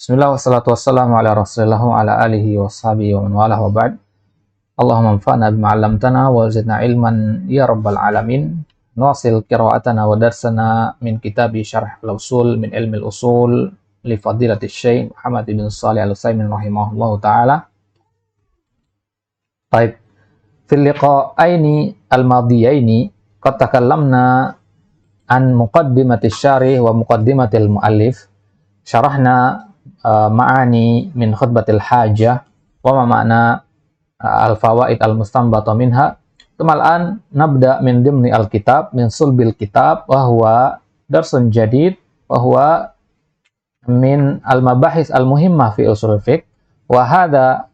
Bismillah wassalatu wassalamu ala rasulillah wa ala alihi wa sahbihi wa man walah wa ba'd. Allahumma anfa'na bima 'allamtana wa zidna ilman ya rabbal alamin. Nawasil qira'atana wa darsana min kitabi syarh al-usul min ilmi al-usul li fadilati syekh Muhammad bin Shalih al-Utsaimin rahimahullahu taala. Baik. Fil liqa'aini al-madiyaini qad takallamna an muqaddimati syarih wa muqaddimatil muallif. Syarahna ma'ani min khutbatil hajah wa ma ma'na al-fawaid al-mustanbata minha. Kemudian nabda min dimni al-kitab min sulbil kitab wa huwa darsun jadid wa huwa min al-mabahis al-muhimmah fi usul fiqh wa hadha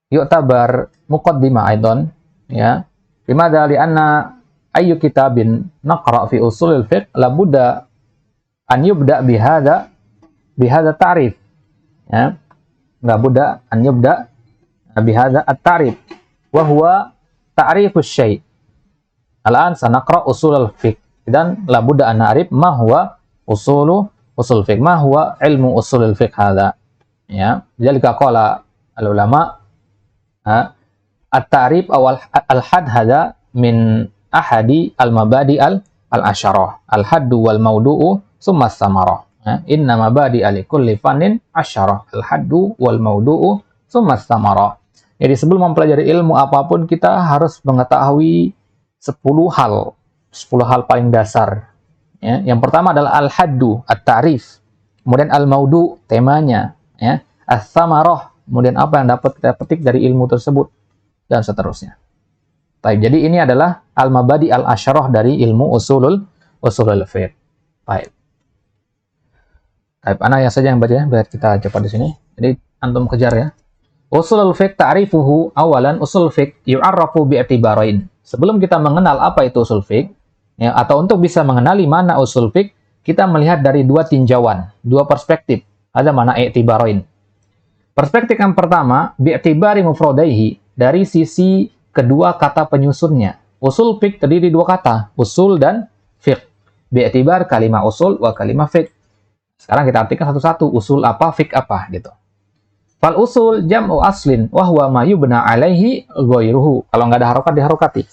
yu'tabar muqaddimah aidan, ya. Limadha li'anna ayyu kitabin naqra fi usulil fiqh labudda an yubda bihada ta'rif, ya. Enggak buddha an yubda bihada at-ta'rif wa huwa ta'rifus syai'. Al-an sanaqra usul al-fiqh dan la budda an na'rif ma huwa usul fiqh, ma huwa ilmu usul al-fiqh hadha, ya. Jadi qala al-ulama at-ta'rif awal al-had hadha min ahadi al-mabadi al-asyarah, al-haddu wal mawdu'u summa as-samarah. Inna mabadi ali kulli fannin asyarah, al-haddu wal mawdu'u summa as-samarah. Jadi sebelum mempelajari ilmu apapun kita harus mengetahui 10 hal paling dasar. Ya, yang pertama adalah al-haddu, at-ta'rif. Kemudian al-maudu, temanya, ya. As-samarah, kemudian apa yang dapat kita petik dari ilmu tersebut dan seterusnya. Baik, jadi ini adalah al-mabadi al-asyarah dari ilmu usulul fiqh. Baik. Baik, ana yang saja yang baca ya, biar kita cepat di sini. Jadi antum kejar ya. Usulul fiqh ta'rifuhu awalan, usul fiqh yu'arrafu bi'tibarain. Sebelum kita mengenal apa itu usul fiqh, ya, atau untuk bisa mengenali mana usul fiqh, kita melihat dari dua tinjauan, dua perspektif. Ada mana i'tibarain. Perspektif yang pertama, bi'tibari mufradaihi, dari sisi kedua kata penyusunnya. Usul fiqh terdiri dua kata, usul dan fiqh. Bi'tibar kalimah usul wa kalimah fiqh. Sekarang kita artikan satu-satu, usul apa, fiqh apa, gitu. Fal usul jam'u aslin wa huwa ma yubna alaihi ghairuhu. Kalau nggak ada harokat diharokati.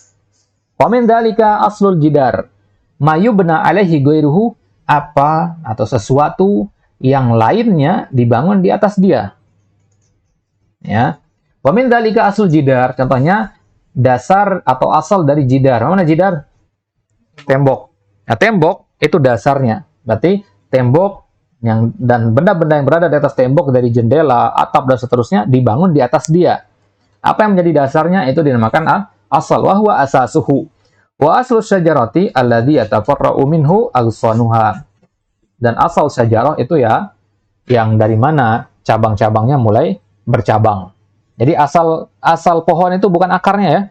Wa min dzalika aslul jidar. Ma yubna alaihi ghairuhu, apa atau sesuatu yang lainnya dibangun di atas dia. Ya. Wa min dzalika aslul jidar, contohnya dasar atau asal dari jidar. Mana jidar? Tembok. Nah, tembok itu dasarnya. Berarti tembok dan benda-benda yang berada di atas tembok dari jendela, atap dan seterusnya dibangun di atas dia. Apa yang menjadi dasarnya itu dinamakan asal, wa huwa asasuhu. Wa aslu syajarati alladhi yatafarra'u minhu aghsanuha. Dan asal syajarah itu ya yang dari mana cabang-cabangnya mulai bercabang. Jadi asal pohon itu bukan akarnya ya.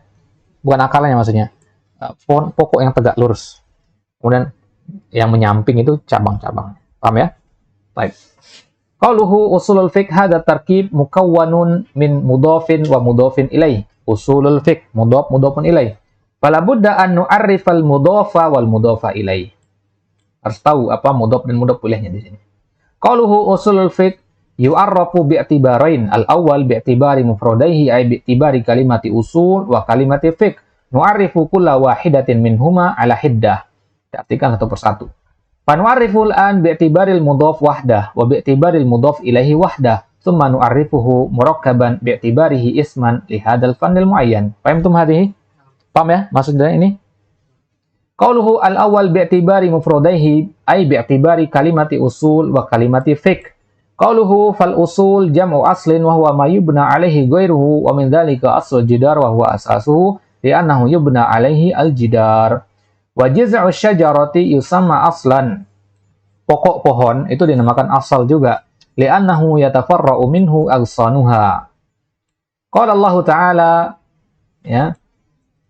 Bukan akarnya maksudnya. Pohon pokok yang tegak lurus. Kemudian yang menyamping itu cabang-cabang. Paham ya? Baik. Qauluhu usulul fiqh hadza tarkib mukawwanun min mudhafin wa mudhafin ilaih. Usulul fiqh mudhafun ilaih. Fala budda an nu'arrifal mudhafa wal mudhafa ilaih. Harus tahu apa mudhaf dan mudhaf ilaihnya di sini. Qauluhu usulul fiqh yu'arrafu bi'tibarain. Al-awwal bi'tibari mufradaihi ay bi'tibari kalimati usul wa kalimati fiqh. Nu'arrifu kulla wahidatin minhuma ala hiddah. Artikan satu persatu. Fanu'arriful an bi'tibaril mudhaf wahdah wa bi'tibaril mudhaf ilaihi wahdah, thumma nu'arrifuhu murakkaban bi'tibarihi isman li hadzal fannil muayyan. Fahimtum hadhihi? Paham ya maksudnya ini? Qauluhu al-awwal bi'tibari mufradaihi ay bi'tibari kalimati usul wa kalimati fiqh. Qauluhu fal usul jam'u aslin wa huwa ma yubna alaihi ghairuhu wa min dzalika aslul jidar wa huwa asasuhu li'annahu yubna alaihi al-jidar. Wa jiz'u syajarati yusamma aslan. Pokok pohon itu dinamakan asal juga. Li'annahu yatafarra'u minhu aghsanuha. Qala Allah Ta'ala, ya.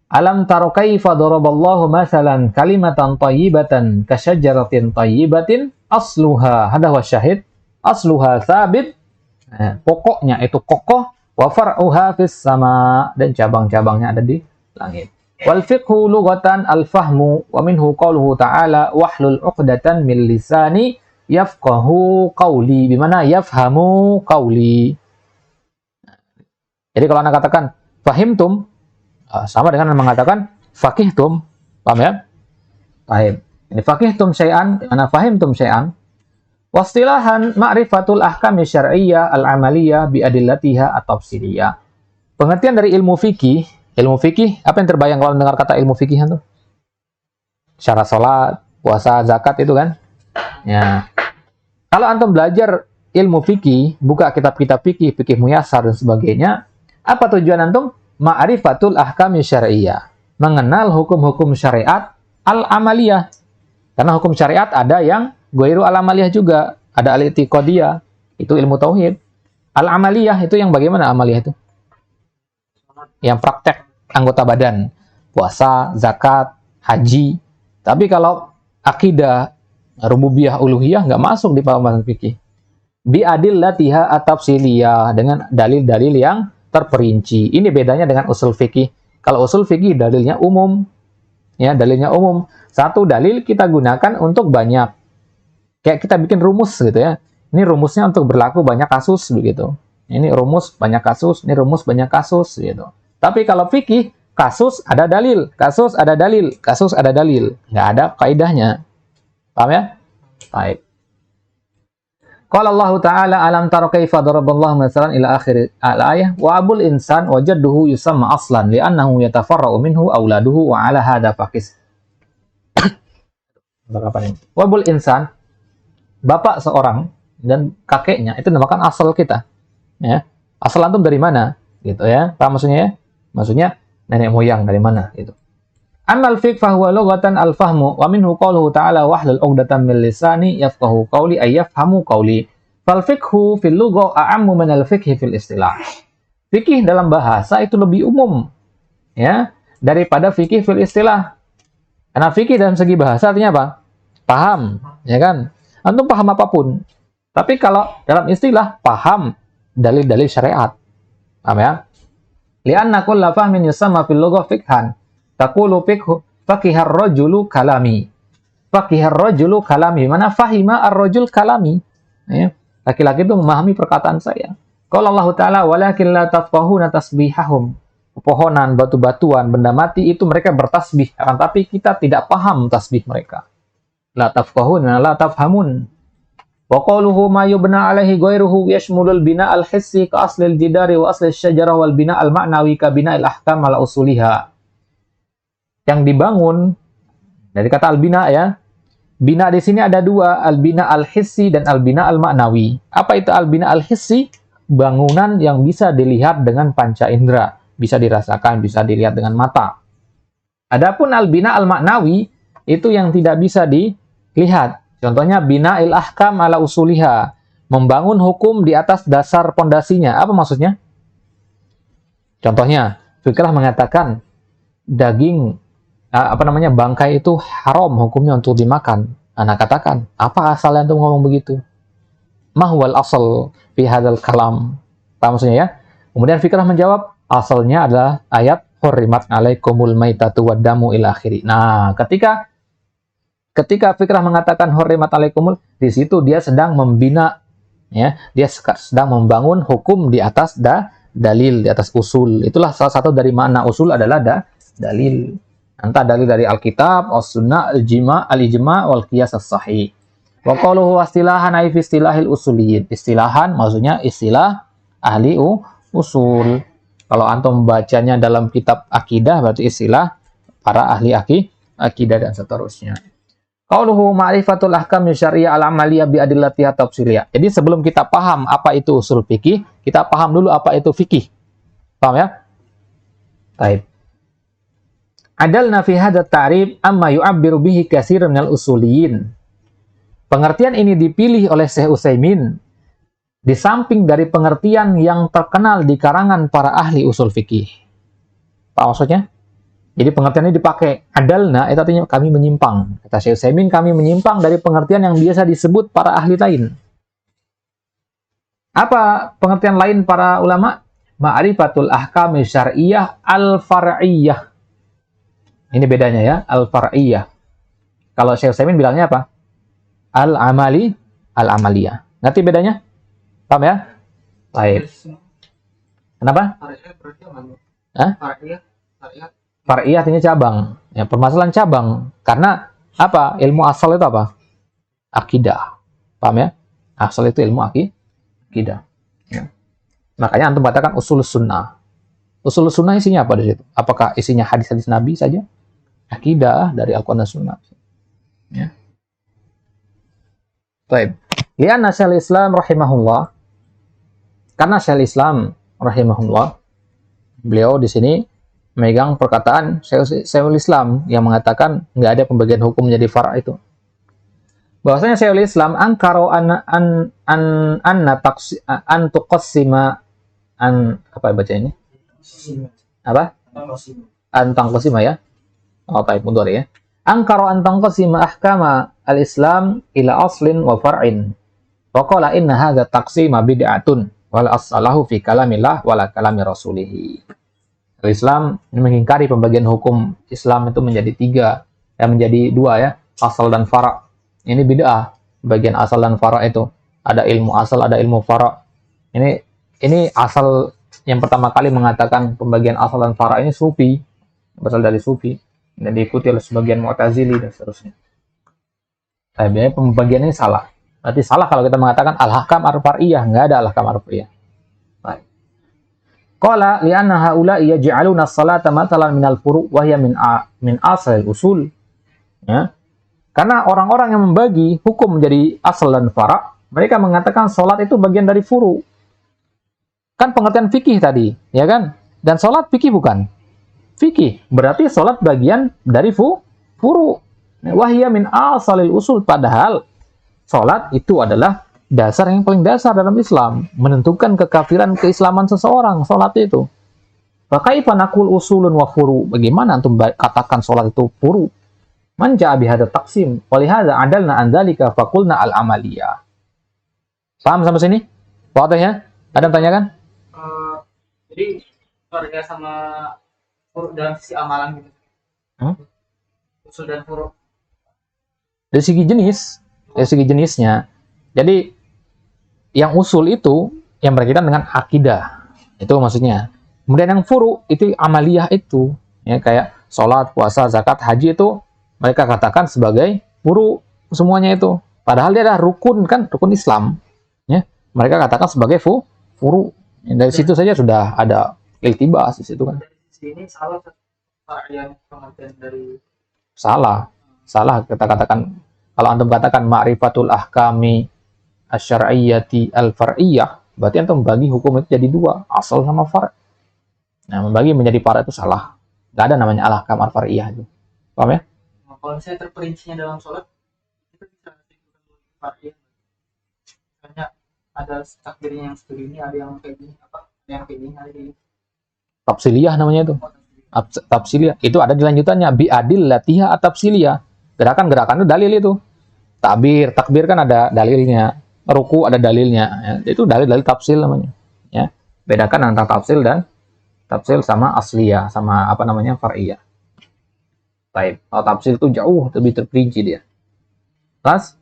Alam tara kaifa daraballahu mathalan kalimatan thayyibatan kasyajaratin thayyibatin asluha. Hadha huwa syahid. Asluha thabit. Pokoknya itu kokoh. Wa far'uha fis sama. Dan cabang-cabangnya ada di langit. Wal fiqhu lughatan al-fahmu wa minhu qauluhu ta'ala wahlul 'uqdatan min lisani yafqahu qawli, bimana yafhamu qawli. Jadi kalau Anda katakan fahimtum, sama dengan Anda mengatakan faqihtum. Paham ya? Baik. Ini faqihtum syai'an, ana fahimtum syai'an. Wastilahan ma'rifatul ahkam syar'iyyah al-amaliyah bi adillatiha at-tafsiliyah. Pengertian dari ilmu fikih apa yang terbayang kalau mendengar kata ilmu fikih itu? Syarat salat, puasa, zakat itu kan? Ya. Kalau antum belajar ilmu fikih, buka kitab-kitab fikih, fikih muyasar dan sebagainya, apa tujuan antum? Ma'rifatul ahkam syar'iyyah. Mengenal hukum-hukum syariat al-amaliyah. Karena hukum syariat ada yang ghairu al-amaliyah juga. Ada al-i'tiqadiyah, itu ilmu tauhid. Al-amaliyah itu yang bagaimana amaliyah itu? Yang praktek anggota badan. Puasa, zakat, haji. Tapi kalau akidah, rububiyah, uluhiyah nggak masuk di pembahasan fikih. Bi adillatiha at-tafsiliyah, dengan dalil-dalil yang terperinci. Ini bedanya dengan usul fikih. Kalau usul fikih dalilnya umum. Ya, dalilnya umum. Satu dalil kita gunakan untuk banyak. Kayak kita bikin rumus gitu ya. Ini rumusnya untuk berlaku banyak kasus begitu. Ini rumus banyak kasus, ini rumus banyak kasus gitu. Tapi kalau fikih, kasus ada dalil, kasus ada dalil, kasus ada dalil. Nggak ada kaidahnya. Paham ya? Baik. Qala Allah Ta'ala alam tara kaifa daraballahu masalan ila akhir al-ayah wa abul insan wajadduhu yusamma aslan li'annahu yatafarra'u minhu auladuhu wa ala hadha faqis. Wa abul insan, bapak seorang dan kakeknya itu namakan asal kita. Ya. Asal antum dari mana? Gitu ya. Paham maksudnya ya? Maksudnya nenek moyang dari mana gitu. Amal fiqh fahuwa lughatan al-fahmu wa minhu qawluhu ta'ala wahlul 'uqdatam min lisani yafqahu qawli ay yafhamu qawli. Fal fiqhu fil lugha a'ammu min al-fiqhi fil istilah. Fikih dalam bahasa itu lebih umum ya daripada fikih fil istilah. Karena fikih dalam segi bahasa artinya apa? Paham, ya kan? Antum paham apapun. Tapi kalau dalam istilah paham dalil-dalil syariat. Paham ya? Li'anna kulla fahmin yusamma fil lugha fiqhan. Taqulu fiqhu faqihar rajulu kalami. Faqihar rajulu kalami. Mana fahima ar-rajul kalami. Ya. Laki-laki itu memahami perkataan saya. Qala Allah Ta'ala walakin la tafqahuna tasbihahum. Pepohonan, batu-batuan, benda mati itu mereka bertasbih. Tapi kita tidak paham tasbih mereka. La tafqahuna la tafhamun. Wa qaluhu ma yubna alaihi ghairuhu yashmulul bina al-hissi ka aslil jidari wa aslil syajarah wal bina al-ma'nawi ka bina al-ahkam ala usuliha. Yang dibangun dari kata al-bina ya. Bina di sini ada dua, al-bina al-hissi dan al-bina al-ma'nawi. Apa itu al-bina al-hissi? Bangunan yang bisa dilihat dengan panca indera, bisa dirasakan, bisa dilihat dengan mata. Adapun al-bina al-ma'nawi itu yang tidak bisa dilihat. Contohnya bina il-ahkam ala usuliha, membangun hukum di atas dasar pondasinya. Apa maksudnya? Contohnya, fikih mengatakan daging bangkai itu haram hukumnya untuk dimakan. Anak katakan, apa asalnya untuk ngomong begitu? Mahwal asal fi hadzal kalam. Apa maksudnya ya? Kemudian fikih menjawab, asalnya adalah ayat hurrimat alaikumul maitatu waddamu ila akhiri. Nah, ketika fikih mengatakan hurrimat alaikumul, di situ dia sedang membina ya, dia sedang membangun hukum di atas dalil, di atas usul. Itulah salah satu dari makna usul adalah dalil. Entah dalil dari Alkitab, as-sunnah, al-ijma' wal qiyas as-sahih. Wa qaluhu istilahan ay fi istilahil usuliyyin. Istilahan maksudnya istilah ahli usul. Kalau antum bacanya dalam kitab akidah berarti istilah para ahli akidah dan seterusnya. Qauluhu ma'rifatul ahkam syar'iyyah al-amaliyah bi adillatiha tafsiliyah. Jadi sebelum kita paham apa itu usul fikih, kita paham dulu apa itu fikih. Paham ya? Baik. Adalna fi hadha ta'rif amma yu'abbiru bihi katsirun minal usuliyyin. Pengertian ini dipilih oleh Syekh Utsaimin di samping dari pengertian yang terkenal di karangan para ahli usul fikih. Apa maksudnya? Jadi pengertian ini dipakai adalna, itu artinya kami menyimpang. Kata Syekh Utsaimin, kami menyimpang dari pengertian yang biasa disebut para ahli lain. Apa pengertian lain para ulama? Ma'rifatul ahkam syar'iyyah al-far'iyyah. Ini bedanya ya, al-far'iyyah. Kalau Syekh Utsaimin bilangnya apa? Al-amali al-amaliyah. Ngerti bedanya? Paham ya? Baik. Kenapa? Hah? Far'iyah artinya cabang. Ya, permasalahan cabang. Karena apa? Ilmu asal itu apa? Akidah. Paham ya? Asal itu ilmu akidah. Ya. Makanya antum katakan usul sunnah. Usul sunnah isinya apa di situ? Apakah isinya hadis-hadis Nabi saja? Akidah dari Al-Quran dan Sunnah. Ya. Baik. Lianna Syekhul Islam rahimahullah. Karena Syekhul Islam rahimahullah, beliau di sini memegang perkataan Syekhul Islam yang mengatakan nggak ada pembagian hukum menjadi far' itu. Bahwasanya Syekhul Islam angkaro an tuqassima an apa baca ini? Apa? An taqsima ya. Oh, baik mundur ya. Angkaro an taqsima ahkama al-Islam ila aslin wa far'in. Wa qala inna hadza taqsima bid'atun wal aslahu fi kalamillah wala kalami rasulih. Islam mengingkari pembagian hukum Islam itu menjadi menjadi dua ya, asal dan fara'. Ini bid'ah. Bagian asal dan fara' itu ada ilmu asal, ada ilmu fara'. Ini asal yang pertama kali mengatakan pembagian asal dan fara' ini sufi, berasal dari sufi dan diikuti oleh sebagian Mu'tazili dan seterusnya. Tapi pembagian ini salah. Berarti salah kalau kita mengatakan al-ahkam ar-far'iyah, enggak ada al-ahkam ar-far'iyah. Baik. Qala li'anna haula'i yaj'aluna as-salata mathalan minal furu' wa hiya min asalil usul. Ya. Karena orang-orang yang membagi hukum menjadi asal dan fara', mereka mengatakan salat itu bagian dari furu'. Kan pengertian fikih tadi, ya kan? Dan salat fikih bukan? Fikih. Berarti salat bagian dari furu'. Wa hiya min asalil usul, padahal salat itu adalah dasar yang paling dasar dalam Islam, menentukan kekafiran keislaman seseorang. Salat itu. Fakaifa naqul usulun wa furu'? Bagaimana antum katakan salat itu furu'? Man ja'a bihadza taqsim wa lihadza adalna an dzalika faqulna al-amaliyah. Paham sampai sini? Wadah ya? Ada yang tanyakan? Jadi beda sama furu' dalam sisi amalan gitu. Usul dan furu'. Dari segi jenisnya. Jadi yang usul itu yang berkaitan dengan akidah. Itu maksudnya. Kemudian yang furu' itu amaliyah itu, ya kayak salat, puasa, zakat, haji itu mereka katakan sebagai furu' semuanya itu. Padahal dia adalah rukun kan, rukun Islam. Ya, mereka katakan sebagai furu'. Dari situ saja sudah ada iltibas di situ kan. Ini salah yang pengertian dari salah kita katakan. Kalau antum katakan ma'rifatul ahkami asy-syar'iyyati al-far'iyyah, berarti antum membagi hukum itu jadi dua, asal sama far'. Nah, membagi menjadi far' itu salah. Enggak ada namanya al-ahkam al-far'iyyah itu. Paham ya? Nah, kalau misalnya terperincinya dalam sholat, itu bisa far'iyah. Misalnya ada takbirnya yang seperti ini, ada yang kayak gini, ada yang kayak gini, ada yang tafsiliyah namanya itu. Tafsiliyah itu ada di lanjutannya bi adil latiha at-tafsiliyah. Gerakan-gerakan itu dalil itu. Takbir kan ada dalilnya. Ruku ada dalilnya. Ya. Itu dalil-dalil tafsil namanya. Ya. Bedakan antara tafsil sama asliyah, sama apa namanya far'iyah. Baik. Kalau tafsil itu jauh lebih terperinci dia. Terus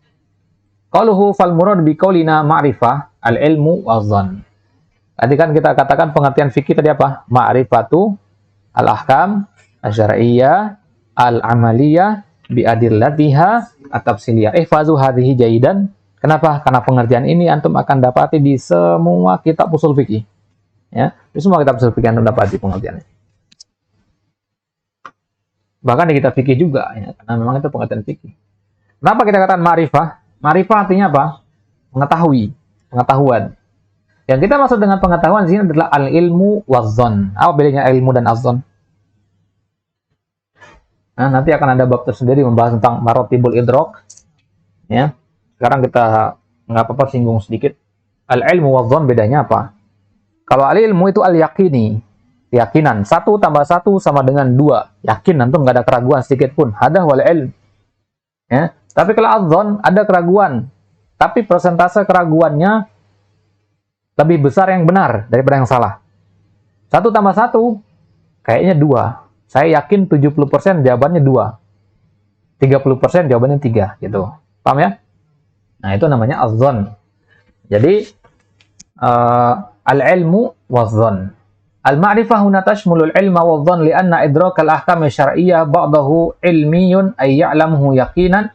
qaluhu fal murad bi qaulina ma'rifah al-ilmu waz-dzan. Tadi kan kita katakan pengertian fikih tadi apa? Ma'rifatu al-ahkam asy-syar'iyyah al-amaliyah biadillatiha at-tafsiliyah. Ihfazu hadhihi jaidan. Kenapa? Karena pengertian ini antum akan dapati di semua kitab usul fikih. Ya, di semua kitab usul fikih antum dapati pengertiannya. Bahkan di kitab fikih juga ya, karena memang itu pengertian fikih. Kenapa kita katakan ma'rifah? Ma'rifah artinya apa? Pengetahuan. Yang kita maksud dengan pengetahuan di sini adalah al-ilmu waz-dzan. Apa bedanya ilmu dan az-dzan? Nah, nanti akan ada bab tersendiri membahas tentang maratibul idrak. Ya. Sekarang kita nggak apa-apa singgung sedikit. Al-ilmu waz-dzan bedanya apa? Kalau al-ilmu itu al-yaqini, keyakinan. 1 tambah 1 sama dengan 2. Yakin, antum nggak ada keraguan sedikit pun. Hadah wal ilm. Ya. Tapi kalau az-dzan ada keraguan. Tapi persentase keraguannya lebih besar yang benar daripada yang salah. 1 tambah 1 kayaknya 2. Saya yakin 70% jawabannya 2. 30% jawabannya 3 gitu. Paham ya? Nah, itu namanya az-zon. Jadi al-ilmu waz-zon. Al-ma'rifah huna tashmulul ilma waz-zon lianna idrak al-ahkam syar'iyyah ba'dahu ilmiyun ay ya'lamuhu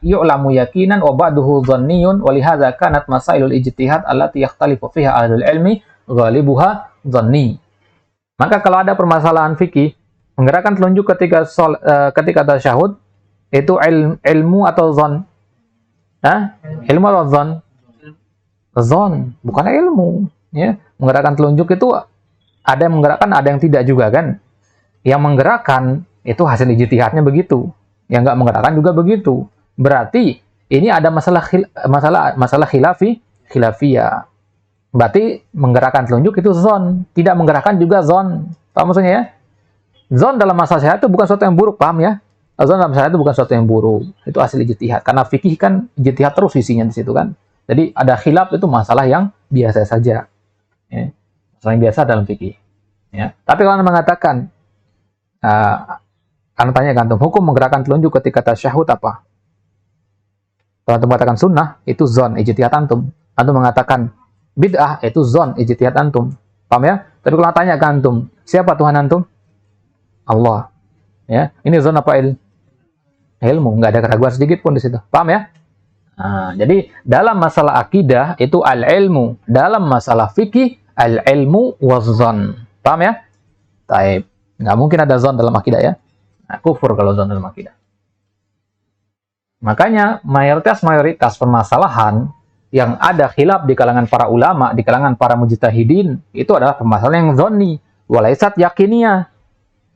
yu'lamu yaqinan wa ba'dahu dhanniyun wa lihadza kanat masailul ijtihad allati yakhtalifu fiha ahlul ilmi ghalibuha dhanni. Maka kalau ada permasalahan fikih, menggerakkan telunjuk ketika tasyahud itu ilmu atau zon? Ilmu atau zon? Zon, bukan ilmu. Ya, menggerakkan telunjuk itu ada yang menggerakkan, ada yang tidak juga kan? Yang menggerakkan itu hasil ijtihadnya begitu, yang nggak menggerakkan juga begitu. Berarti ini ada masalah khilafiyah. Berarti menggerakkan telunjuk itu zon, tidak menggerakkan juga zon. Paham maksudnya ya? Zon dalam masalah syariat itu bukan sesuatu yang buruk, paham ya? Zon dalam syariat itu bukan sesuatu yang buruk, itu hasil ijtihad. Karena fikih kan ijtihad terus isinya di situ kan. Jadi ada khilaf itu masalah yang biasa saja. Ya. Masalah yang biasa dalam fikih. Ya. Tapi kalau Anda mengatakan, Anda tanya antum, hukum menggerakkan telunjuk ketika tasyahud apa? Kalau antum mengatakan sunnah, itu zon, ijtihad antum. Antum mengatakan bid'ah, itu zon, ijtihad antum. Paham ya? Tapi kalau tanya ke antum, siapa Tuhan antum? Allah. Ya, ini zon apa ilmu? Nggak ada keraguan sedikit pun di situ. Paham ya? Nah, jadi dalam masalah akidah itu al-ilmu, dalam masalah fikih al-ilmu waz-zon. Paham ya? Taib. Nggak mungkin ada zon dalam akidah ya. Nah, kufur kalau zon dalam akidah. Makanya mayoritas permasalahan yang ada khilaf di kalangan para ulama, di kalangan para mujtahidin, itu adalah permasalahan yang zonni, walaisat yakiniyah.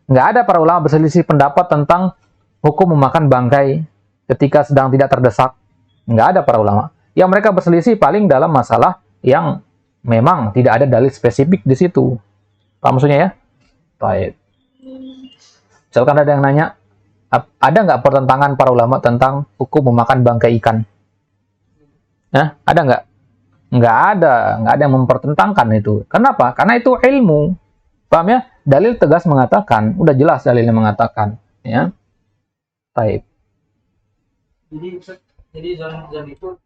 Nggak ada para ulama berselisih pendapat tentang hukum memakan bangkai ketika sedang tidak terdesak. Nggak ada para ulama. Yang mereka berselisih paling dalam masalah yang memang tidak ada dalil spesifik di situ. Paham maksudnya ya? Baik. Misalkan ada yang nanya, ada nggak pertentangan para ulama tentang hukum memakan bangkai ikan? Nah, ada nggak? Nggak ada yang mempertentangkan itu. Kenapa? Karena itu ilmu. Paham ya? Dalil tegas mengatakan, udah jelas dalilnya mengatakan, ya. Baik. Jadi zon itu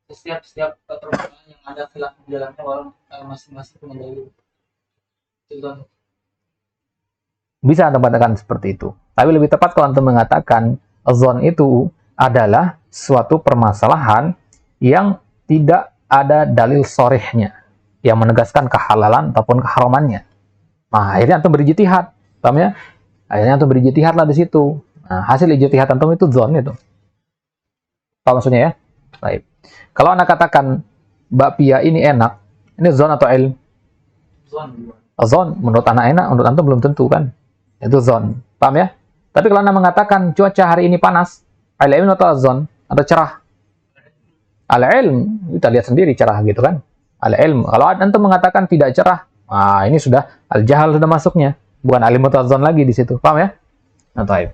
setiap permasalahan yang ada khilaf di dalamnya orang masing-masing punya dalil. Zon. Bisa Anda katakan seperti itu. Tapi lebih tepat kalau Anda mengatakan zon itu adalah suatu permasalahan yang tidak ada dalil sorehnya yang menegaskan kehalalan ataupun keharamannya. Nah, akhirnya antum berijtihad, paham ya? Akhirnya antum berijtihad lah di situ. Nah, hasil ijtihad antum itu zon itu. Apa maksudnya ya? Baik. Kalau Anda katakan bakpia ini enak, ini zon atau ilm? Zon. Zon, menurut anak enak, menurut antum belum tentu kan? Itu zon. Paham ya? Tapi kalau Anda mengatakan cuaca hari ini panas, al-ilm atau zon atau cerah? Al-ilm, kita lihat sendiri cerah gitu kan? Al-ilm. Kalau antum mengatakan tidak cerah, nah ini sudah al-jahal sudah masuknya. Bukan al-ilm atau zon lagi di situ. Paham ya? Nah, taib.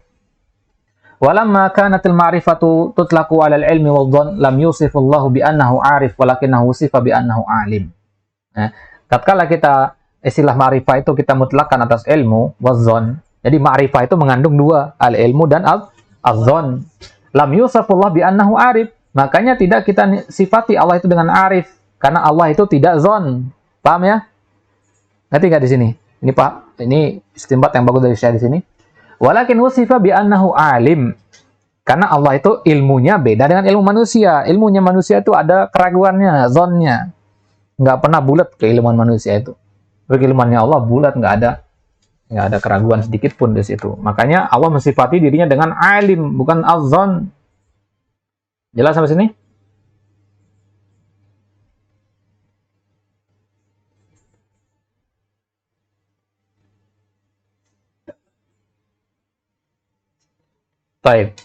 Walamma kanatil ma'rifatu tutlaqu 'ala al-'ilmi wadh-dhann lam yusifullahu bi annahu 'arif walakinahu usifa bi annahu 'alim. Nah, tatkala kita istilah ma'rifah itu kita mutlakkan atas ilmu wadh-dhann. Jadi ma'rifah itu mengandung dua, al-ilmu dan al-dhann. Lam yusifullahu bi annahu 'arif. Makanya tidak kita sifati Allah itu dengan arif karena Allah itu tidak dhann. Paham ya? Ngerti enggak di sini? Ini Pak, ini istinbat yang bagus dari saya di sini. Walakin usifa bi annahu alim. Karena Allah itu ilmunya beda dengan ilmu manusia. Ilmunya manusia itu ada keraguannya, zonnya. Nggak pernah bulat keilmuan manusia itu. Keilmuannya Allah bulat, nggak ada keraguan sedikit pun di situ. Makanya Allah mensifati dirinya dengan alim, bukan az-zon. Jelas sampai sini? Baik.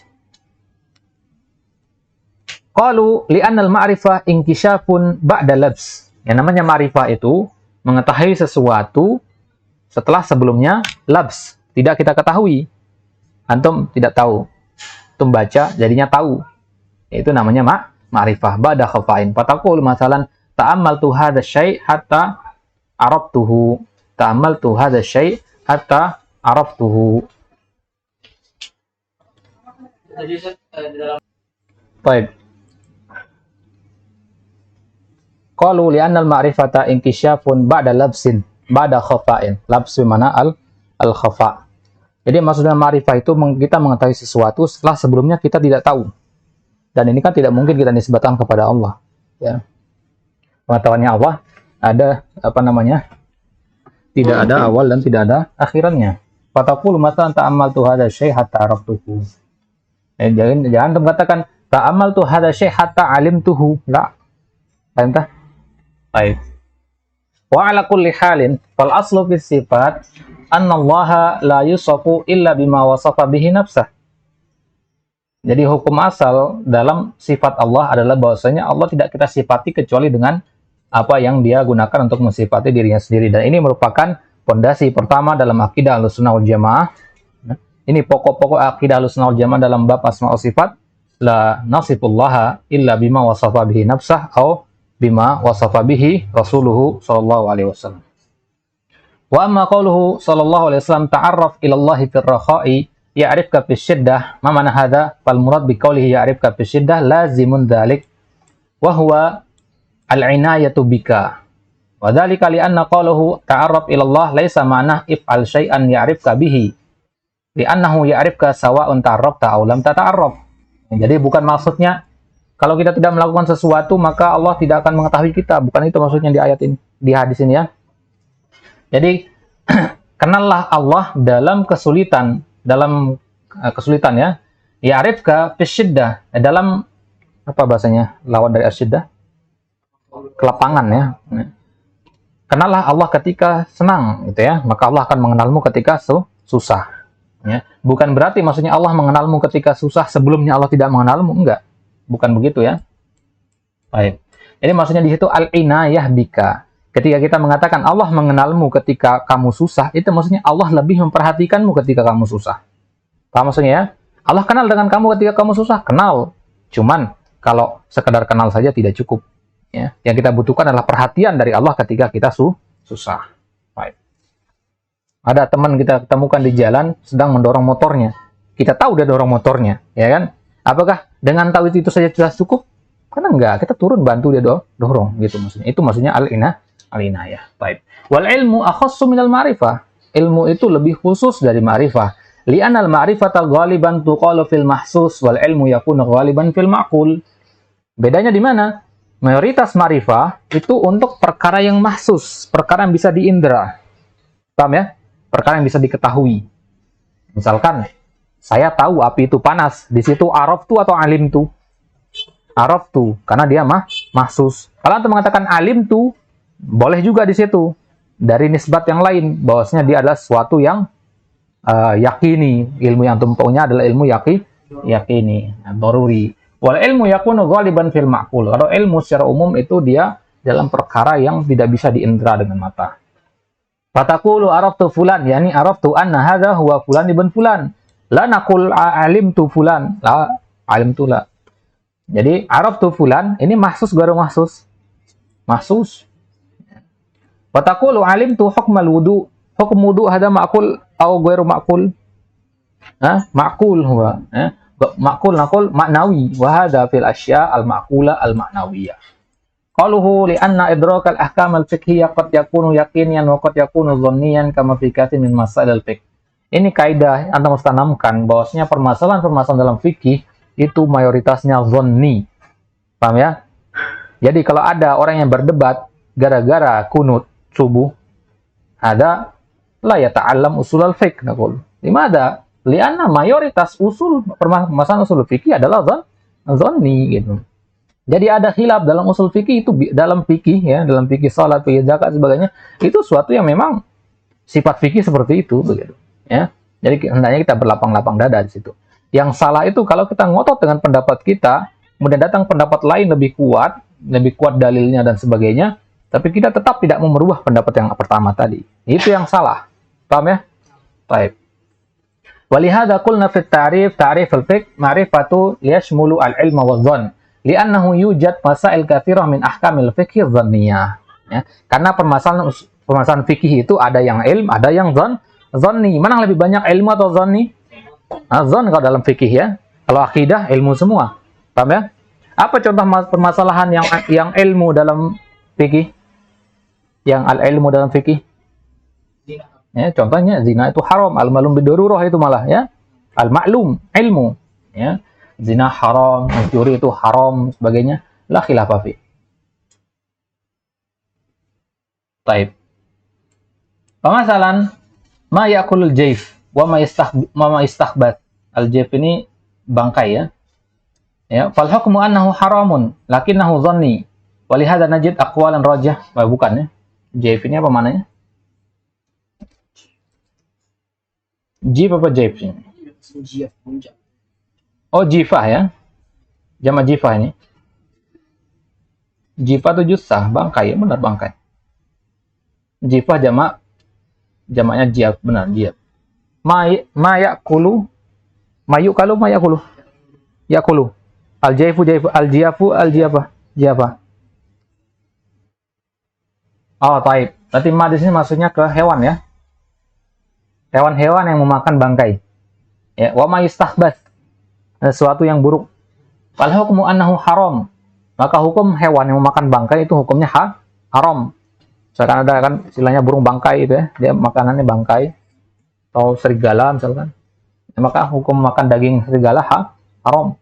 Qalu li'anna al-ma'rifah inkishafun ba'da labs. Yang namanya ma'rifah itu mengetahui sesuatu setelah sebelumnya labs, tidak kita ketahui. Antum tidak tahu. Antum baca jadinya tahu. Itu namanya ma'rifah ba'da khafain. Fataqul masalan ta'ammaltu hadha syai' hatta arabtuhu. Ta'ammaltu hadha syai' hatta arabtuhu. Jadi di dalam Baik. Qalu li'anna al-ma'rifata inkisyafun ba'da labsin, ba'da khafa'in. Labs mana al-khafa'. Jadi maksudnya ma'rifah itu kita mengetahui sesuatu setelah sebelumnya kita tidak tahu. Dan ini kan tidak mungkin kita nisbatkan kepada Allah. Ya. Pengetahuannya Allah ada tidak ada awal dan tidak ada akhirannya. Fataqulu matan ta'ammaltu hadza syai' hatta araftuhu. Jangan mengatakan ta'ammaltu hadza syai' hatta alimtuhu. La. Paham tak? Baik. Wa ala kulli halin fal aslu fis sifat anna Allah la yusafu illa bima wasafa bihi nafsah. Jadi hukum asal dalam sifat Allah adalah bahwasanya Allah tidak kita sifati kecuali dengan apa yang dia gunakan untuk mensifati dirinya sendiri. Dan ini merupakan fondasi pertama dalam akidah Ahlussunnah wal Jamaah. Ini pokok-pokok akidah Ahlussunnah wal Jamaah dalam bab asma wa sifat. La nasifullaha illa bima wasafa bihi nafsah atau bima wasafa bihi rasuluhu sallallahu alaihi wasallam. Wa amma qauluhu sallallahu alaihi wasallam ta'arraf ila Allah fil rakha'i ya'rifka fis syiddah. Ma mana hadha? Fal murad bi qoulihi ya'rifka fis syiddah lazimun dzalik wa huwa al-inayatu bika. Wa dzalika li anna qawluhu ta'arraf ila Allah laisa ma'nah if'al syai'an ya'rifka bihi. Li annahu ya'rifka sawa'un ta'arrafta aw lam tata'arraf. Jadi bukan maksudnya kalau kita tidak melakukan sesuatu maka Allah tidak akan mengetahui kita. Bukan itu maksudnya di ayat ini, di hadis ini ya. Jadi kenallah Allah dalam kesulitan ya. Ya'rifka fis syiddah. Dalam apa bahasanya? Lawan dari asyiddah. Kelapangan ya. Kenallah Allah ketika senang gitu ya, maka Allah akan mengenalmu ketika susah ya. Bukan berarti maksudnya Allah mengenalmu ketika susah sebelumnya Allah tidak mengenalmu, enggak. Bukan begitu ya. Baik. Jadi maksudnya di situ al-inayah bika. Ketika kita mengatakan Allah mengenalmu ketika kamu susah, itu maksudnya Allah lebih memperhatikanmu ketika kamu susah. Paham maksudnya ya? Allah kenal dengan kamu ketika kamu susah, kenal. Cuman kalau sekedar kenal saja tidak cukup. Ya, yang kita butuhkan adalah perhatian dari Allah ketika kita susah. Baik. Ada teman kita temukan di jalan sedang mendorong motornya. Kita tahu dia dorong motornya, ya kan? Apakah dengan tahu itu saja sudah cukup? Karena enggak, kita turun bantu dia dorong gitu maksudnya. Itu maksudnya al-inayah. Baik. Wal ilmu akhassu minal ma'rifah. Ilmu itu lebih khusus dari ma'rifah. Li'anal ma'rifata ghaliban tuqalu fil mahsus wal ilmu yakunu ghaliban fil ma'qul. Bedanya di mana? Mayoritas ma'rifah itu untuk perkara yang mahsus, perkara yang bisa diindra. Paham ya? Perkara yang bisa diketahui. Misalkan, saya tahu api itu panas. Di situ araftu atau alimtu? Araftu, karena dia mahsus. Kalau Anda mengatakan alimtu, boleh juga di situ. Dari nisbat yang lain, bahwasanya dia adalah sesuatu yang yakini. Ilmu yang tumpaunya adalah ilmu yakini, daruri. Wal ilmu yakunu ghaliban fil ma'qul. Kalau ilmu secara umum itu dia dalam perkara yang tidak bisa diindra dengan mata. Fataqulu araftu fulan, yani araftu anna hadza huwa fulan ibn fulan. La naqul alimtu fulan. La alimtu la. Jadi araftu fulan ini mahsus garu mahsus. Mahsus. Fataqulu alimtu hukmal wudu. Hukum wudu hadza ma'qul atau ghairu ma'qul? Ma'qul huwa. Ma'qul naqul ma'nawi wa hadha fil asya' al ma'qula al ma'nawiyah. Qaluhu li anna idrak al ahkam al fiqhiyah qad yakunu yaqiniyan wa qad yakunu dhanniyan kama fi katsir min masail al fiqh. Ini kaidah Anda mesti tanamkan bahwasanya permasalahan-permasalahan dalam fikih itu mayoritasnya dhanni. Paham ya? Jadi kalau ada orang yang berdebat gara-gara kunut subuh, ada la yata'allam usul al fiqh naqul. Limada? Lianna mayoritas permasalahan usul fikih adalah dhanni gitu. Jadi ada khilaf dalam usul fikih itu dalam fikih ya, dalam fikih salat, fikih zakat sebagainya, itu suatu yang memang sifat fikih seperti itu begitu ya. Jadi hendaknya kita berlapang-lapang dada di situ. Yang salah itu kalau kita ngotot dengan pendapat kita, kemudian datang pendapat lain lebih kuat dalilnya dan sebagainya, tapi kita tetap tidak mau merubah pendapat yang pertama tadi. Itu yang salah. Paham ya? Baik. Walihada qulna fi ta'rif al-fiqh ma'rifatu yashmulu al-ilma wa dhann li'annahu yujad masail katsirah min ahkamil fiqh dhanniyah ya. Karena permasalahan fikih itu ada yang ilm, ada yang dhanni. Mana yang lebih banyak ilmu atau dhanni? Dhann kalau dalam fikih ya. Kalau akidah ilmu semua. Paham ya? Apa contoh permasalahan yang ilmu dalam fikih? Yang al-ilmu dalam fikih? Zina. Ya, contohnya zina itu haram, al-malum bidururah itu malah ya. Al-ma'lum, ilmu, ya. Zina haram, mencuri itu haram, sebagainya. La khilafa fi. Baik. Pemasalan ma ya'kulul jaif wa ma istahbat. Al-jaif ini bangkai ya. Ya, fal hukmu annahu haramun lakinnahu dhanni. Walihada najid aqwalan rajah. Bukan ya. Jaif ini apa maknanya? Jif apa jaif ini? Oh, jifah ya. Jama jifah ini. Jifah itu jussah, bangkai, benar bangkai. Jifah jamaknya jiyaf, benar jiyaf. Ma yakulu, ma yakulu. Yakulu. Al-jaifu al-jiyafu jiyafa. Oh, taib. Berarti ma di sini maksudnya ke hewan ya. Hewan-hewan yang memakan bangkai. Ya, wa ma yustahbath. Sesuatu yang buruk. Fal hukmu annahu haram. Maka hukum hewan yang memakan bangkai itu hukumnya haram. Misalkan ada kan istilahnya burung bangkai itu ya, dia makanannya bangkai atau serigala misalkan. Ya, maka hukum makan daging serigala haram.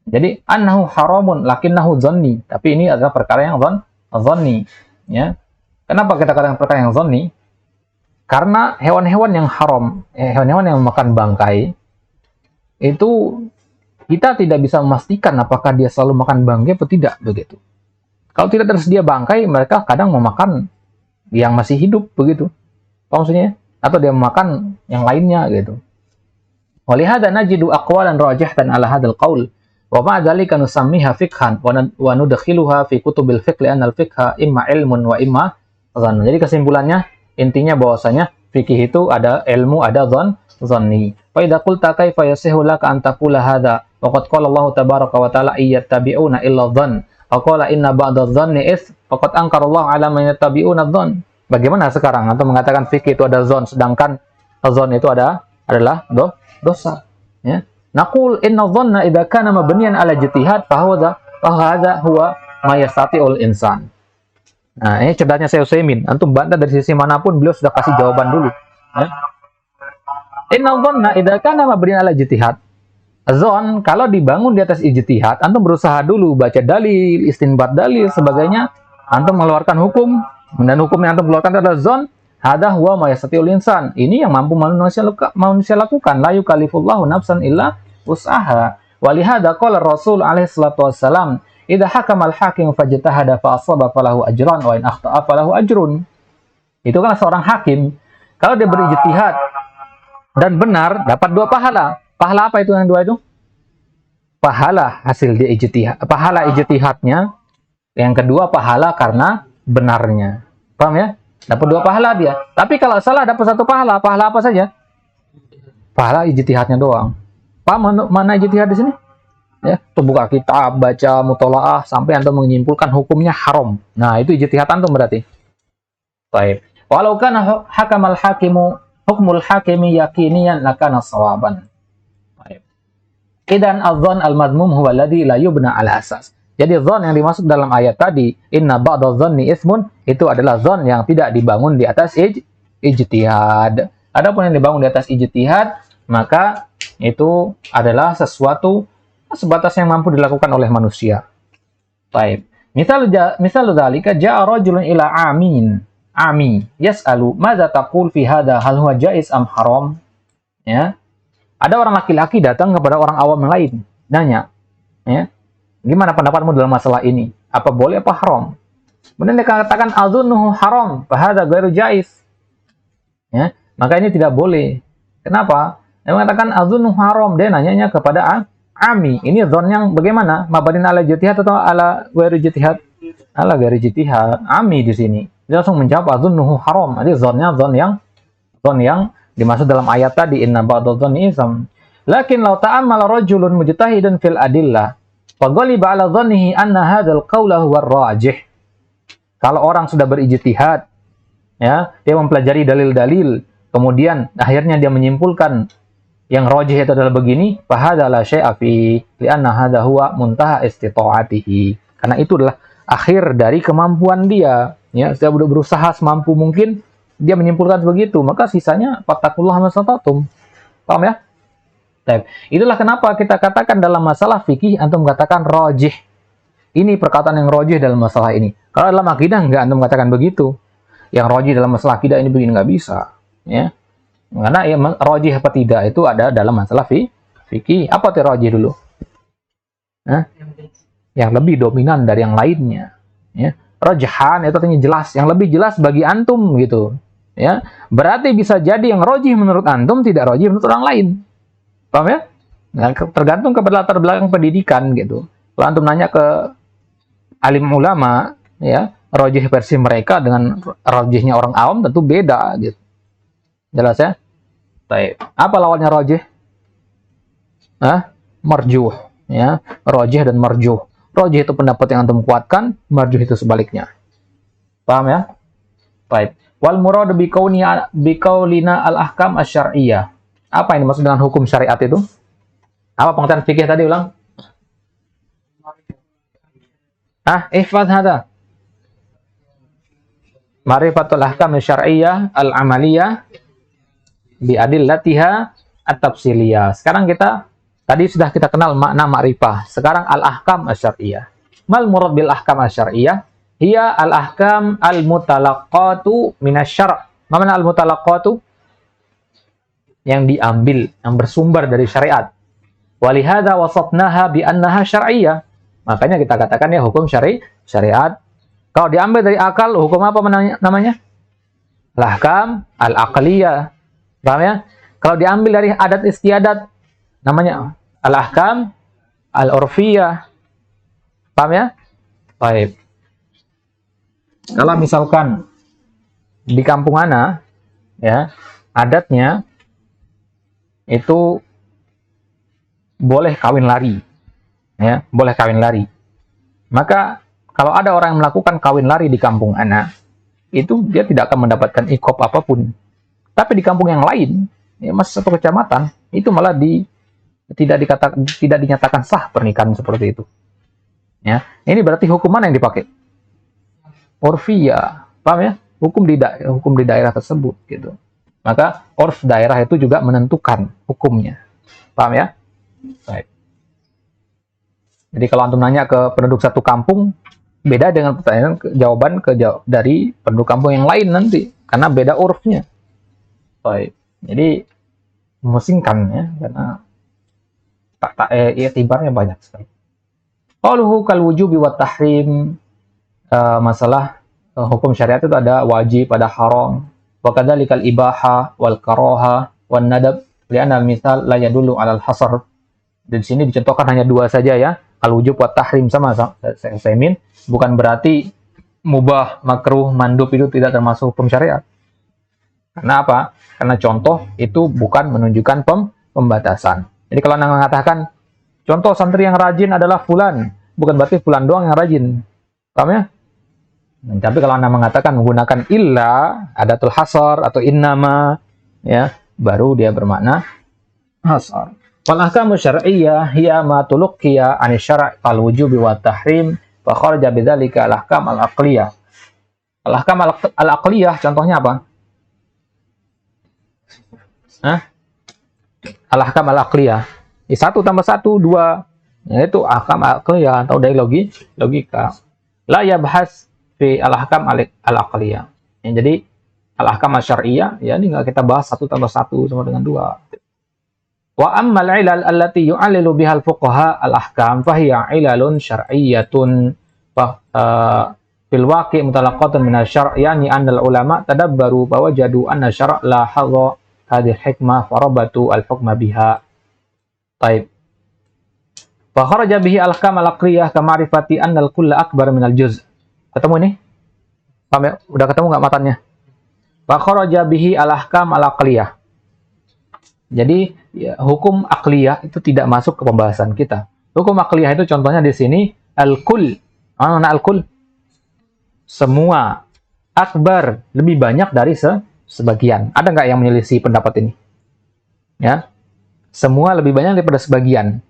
Jadi annahu haramun lakinnahu dhanni. Tapi ini adalah perkara yang dhanni, ya. Kenapa kita katakan perkara yang dhanni? Karena hewan-hewan yang haram, hewan-hewan yang memakan bangkai, itu kita tidak bisa memastikan apakah dia selalu makan bangkai atau tidak, begitu. Kalau tidak tersedia bangkai, mereka kadang memakan yang masih hidup, begitu. Apa maksudnya? Atau dia memakan yang lainnya, gitu. Walihada najidu aqwalan rajihatan ala hadzal qaul, wa ma'a dzalika nusammiha fiqhan wa nudkhiluha fi kutubil fiqh li'anna al-fiqha imma ilmun wa imma dhann. Jadi kesimpulannya, intinya bahwasanya fikih itu ada ilmu, ada dhanni. Fa idza qulta kaifa yasihu laka an taqula hadza wa qad qala Allah tabaraka wa ta'ala iyattabi'una illa dhann. Wa qala inna ba'da dhanni is faqad ankara Allah 'ala man yattabi'una dhann. Bagaimana sekarang antum mengatakan fikih itu ada dhann sedangkan dhann itu adalah dosa, ya. Naqul inna dhanna idza kana mabniyan 'ala ijtihad fa hadza huwa ma yastati'ul insan. Nah, ini cerdasnya Syekh Utsaimin. Antum bantah dari sisi manapun, beliau sudah kasih jawaban dulu. Ya. Inna dhanna idza kana mabniyan 'ala ijtihad. Dzon kalau dibangun di atas ijtihad, antum berusaha dulu baca dalil, istinbat dalil, sebagainya, antum mengeluarkan hukum, dan hukum yang antum keluarkan adalah dzon, hadza huwa ma yastati'ul insan. Ini yang mampu manusia lakukan. La yukallifullahu nafsan illa wus'aha. Walihada qala Rasul alaihi salatu wassalam, idza hakamal hakim fajtahada fa asaba falahu ajran wa in akhta'a falahu ajrun. Itu kan seorang hakim, kalau dia berijtihad dan benar dapat 2 pahala. Pahala apa itu yang 2 itu? Pahala hasil dia ijtihad, pahala ijtihadnya. Yang kedua pahala karena benarnya. Paham ya? Dapat 2 pahala dia. Tapi kalau salah dapat 1 pahala. Pahala apa saja? Pahala ijtihadnya doang. Paham mana ijtihad di sini? Ya, tuh buka kitab, baca mutolaah sampai antum menyimpulkan hukumnya haram. Nah, itu ijtihad antum berarti. Baik. Walau kana hakamal hakimu hukmul hakimi yaqiniyan lakana shawaban. Baik. Idan adh-dhann al-madhmum huwa alladhi la yubna ala asas. Jadi dhann yang dimaksud dalam ayat tadi, inna ba'da dhanni ismun, itu adalah dhann yang tidak dibangun di atas ijtihad. Adapun yang dibangun di atas ijtihad, maka itu adalah sesuatu sebatas yang mampu dilakukan oleh manusia. Baik. Misal dzalika ja'a rajulun ila ami yas'alu madza taqul fi hadha hal huwa jaiz am haram? Ya. Ada orang laki-laki datang kepada orang awam yang lain, nanya, ya. Gimana pendapatmu dalam masalah ini? Apa boleh apa haram? Kemudian dia katakan adzunnuhu haram, fa hadza ghairu jaiz. Ya, maka ini tidak boleh. Kenapa? Dia mengatakan adzunnuhu haram, dia nanyanya kepada ami. Ini dzon yang bagaimana? Mabadin ala ijtihad atau ala ghairu ijtihad? Ala ghairu ijtihad. Ami di sini. Dia langsung menjawab adzunnuhu haram. Jadi dzonnya dzon yang dimaksud dalam ayat tadi inna ba'da dzanni ism. Lakin law ta'ammala rajulun mujtahidun fil adillah fa ghaliba ala dhannihi anna hadzal qawla huwa rajih. Kalau orang sudah berijtihad, ya, dia mempelajari dalil-dalil, kemudian akhirnya dia menyimpulkan yang rajih itu adalah begini, fa hadza la syai'a fi li'anna hadza huwa muntaha istita'atihi. Karena itu adalah akhir dari kemampuan dia. Ya, dia berusaha semampu mungkin, dia menyimpulkan begitu, maka sisanya fattaqullaha mastata'tum. Paham ya? Baik. Itulah kenapa kita katakan dalam masalah fikih antum katakan rajih. Ini perkataan yang rajih dalam masalah ini. Kalau dalam akidah enggak antum katakan begitu. Yang rajih dalam masalah akidah ini begini, enggak bisa, ya. Karena ya, rajih apa tidak itu ada dalam masalah fikih. Apa itu rajih dulu? Hah? Yang lebih dominan dari yang lainnya, ya. Rajahan itu artinya jelas, yang lebih jelas bagi antum gitu, ya. Berarti bisa jadi yang rajih menurut antum tidak rajih menurut orang lain. Paham ya? Nah, tergantung kepada latar belakang pendidikan gitu. Kalau antum nanya ke alim ulama, ya, rajih versi mereka dengan rajihnya orang awam tentu beda gitu. Jelas ya? Baik. Apa lawannya rajih? Marjuh, ya. Rajih dan marjuh. Rajih itu pendapat yang antum kuatkan, marjuh itu sebaliknya. Paham ya? Baik. Wal murad bi qaulina al-ahkam asy-syar'iyyah. Apa ini maksud dengan hukum syariat itu? Apa pengertian fikih tadi, ulang? Ihfaz hada. Ma'rifatul ahkam asy-syar'iyyah al-amaliyah bi adillatiha at-tafsiliyah. Sekarang tadi sudah kita kenal makna ma'rifah. Sekarang al-ahkam asy-syar'iyyah. Mal murad bil ahkam asy-syar'iyyah? Hiya al-ahkam al-mutalaqqatu minasy-syar'. Mana al-mutalaqqatu? Yang diambil, yang bersumber dari syariat. Walihada wasatnaha bi annaha syar'iyyah. Makanya kita katakan ya hukum syariat. Kalau diambil dari akal, hukum apa namanya? Al-ahkam al-aqliyah. Paham ya? Kalau diambil dari adat istiadat, namanya al-ahkam al-urfiyah. Paham ya? Baik. Kalau misalkan di kampung ana, ya, adatnya itu boleh kawin lari. Ya, boleh kawin lari. Maka kalau ada orang yang melakukan kawin lari di kampung ana, itu dia tidak akan mendapatkan iqab apapun. Tapi di kampung yang lain, ya, masih satu kecamatan, itu malah tidak dinyatakan sah pernikahan seperti itu. Ya, ini berarti hukum mana yang dipakai? Urfiyah, paham ya? Hukum di daerah tersebut, gitu. Maka urf daerah itu juga menentukan hukumnya, paham ya? Baik. Jadi kalau antum nanya ke penduduk satu kampung, beda dengan pertanyaan jawaban dari penduduk kampung yang lain nanti, karena beda urfnya. Baik. Jadi memusingkan ya, karena itibarnya banyak sekali. Qauluhu kal wujubi wat tahrim, masalah hukum syariat itu ada wajib, ada haram, wa kadzalikal ibaha wal karaha wan nadab, li'anna misal la yadullu 'alal hasar. Di sini dicontohkan hanya dua saja ya. Al wujub wat tahrim sama saya min, bukan berarti mubah, makruh, mandub itu tidak termasuk hukum syariat. Karena apa? Karena contoh itu bukan menunjukkan pembatasan. Jadi kalau Anda mengatakan contoh santri yang rajin adalah fulan, bukan berarti fulan doang yang rajin. Paham ya? Tapi kalau Anda mengatakan menggunakan illa, adatul hasar atau innama, ya, baru dia bermakna hasar. Wal ahkamu syar'iyyah hiya ma tulqiya 'ani syara' fal wujubi wat tahrim fa kharaja bidzalika al ahkam al aqliyah. Al ahkam al aqliyah contohnya apa? Al-ahkam al-aqliyah. 1 tambah 1, 2. Yaitu ahkam al-aqliyah atau dari logika. La yabhas fi al-ahkam al-aqliyah. Jadi al-ahkam asy-syar'iyyah ya ini enggak kita bahas 1 tambah 1 sama dengan 2. Wa ammal ilal allati yu'allilu bihal fuqaha al-ahkam fa hiya ilalun syar'iyyatun fil waqi' mutalaqqatun min asy-syar' yani anna ulama tadabbaru wa wajadu anna syara' la hadha hadhihi hikmah farabatu al-hukma biha. Baik. Fa kharaja bihi al-ahkam al-aqliyah ka ma'rifati anna al-kulla akbar min al-juz'. Ketemu ini? Paham ya? Udah ketemu enggak matanya? Fa kharaja bihi al-ahkam al-aqliyah. Jadi ya, hukum akliyah itu tidak masuk ke pembahasan kita. Hukum akliyah itu contohnya di sini al-kull. Mana al-kull? Semua, akbar, lebih banyak dari sebagian. Ada nggak yang menyelisih pendapat ini? Ya, semua lebih banyak daripada sebagian.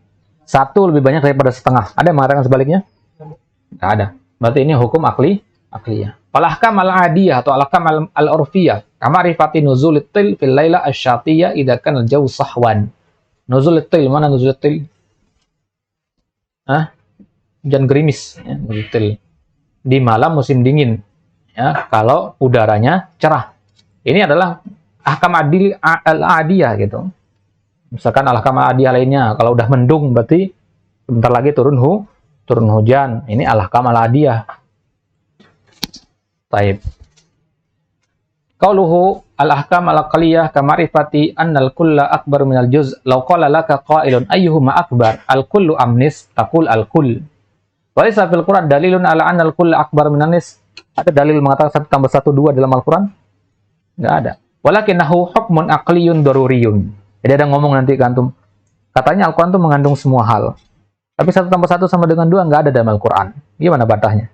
1 lebih banyak daripada setengah. Ada yang mengatakan sebaliknya? Nggak ada. Berarti ini hukum akliyah. Al-ahkam al-adiyah atau al-ahkam al-urfiyah. Kamarifati nuzulit til fil laila asyatiyah idza kana al-jawu sahwan. Nuzulit til, mana nuzulit til? Hujan gerimis, ya, nuzulit til. Di malam musim dingin. Ya, kalau udaranya cerah. Ini adalah ahkam al-adiyah gitu. Misalkan al-ahkam al-adiyah lainnya, kalau udah mendung berarti bentar lagi turun hujan. Ini al-ahkam al-adiyah. Taib. Qauluhu al-ahkam al-aqliyah kamarifati annal kulla akbar minal juz. Law qala laka qailun ayyuhuma akbar, al-kullu amnis, taqul al-kull. Wa laysa fil Qur'an dalilun ala anna al-kulla akbar minan nis. Ada dalil mengatakan 1 tambah 1 2 dalam Al-Qur'an? Enggak ada. Walakinahu hukmun aqliyun daruriyun. Jadi ada ngomong nanti ke antum. Katanya Al-Qur'an itu mengandung semua hal. Tapi 1 tambah 1 sama dengan 2 enggak ada dalam Al-Qur'an. Gimana bantahnya?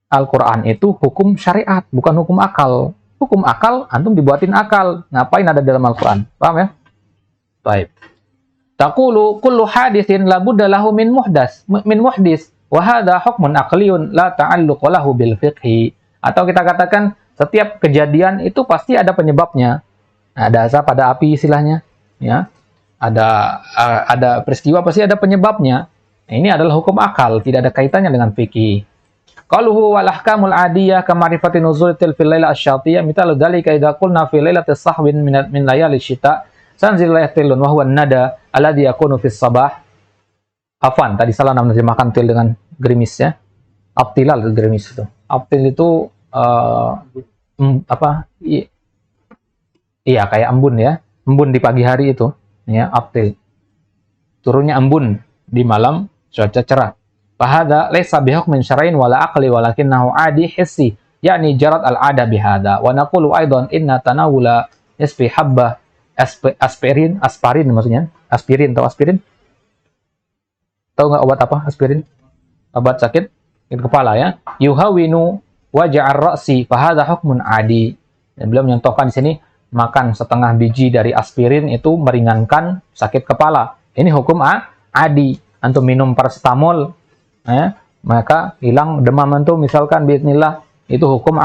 Al-Quran itu hukum syariat, bukan hukum akal. Hukum akal, antum dibuatin akal. Ngapain ada dalam Al-Quran? Paham ya? Baik. Taqulu kullu hadithin labudda lahu min muhdis. Wa hadha hukmun aqliyun la ta'alluqa lahu bil fiqhi. Atau kita katakan setiap kejadian itu pasti ada penyebabnya. Ada asap, ada api istilahnya, ya. Ada peristiwa pasti ada penyebabnya. Ini adalah hukum akal, tidak ada kaitannya dengan fikih. Qaluhu wal ahkamul adiyah kamarifati nuzulatil fil laila asyatiyah mithal dzalika idza qulna fi lailatis sahwin min layali syita sanzil laylatil wa huwa an-nada alladhi yakunu fis sabah. Afwan, tadi salah menerjemahkan til dengan gerimis ya. Abtilal gerimis itu. Abtil itu iya kayak embun ya. Embun di pagi hari itu ya, abtil. Turunnya embun di malam cuaca cerah. Fahada laysa bihukmin syar'in wala aqli walakinnahu adi hissi yakni jarat al-ada bihada wa naqulu aidan inna tanawula nisfi habbah aspirin maksudnya aspirin tahu nggak obat apa aspirin? Obat sakit kepala ya, yuhawinu waja'ar ra'si fahada hukmun adi. Dan beliau menyontohkan di sini makan setengah biji dari aspirin itu meringankan sakit kepala. Ini hukum adi. Antum minum paracetamol ya, maka hilang demam antum misalkan bismillah, itu hukum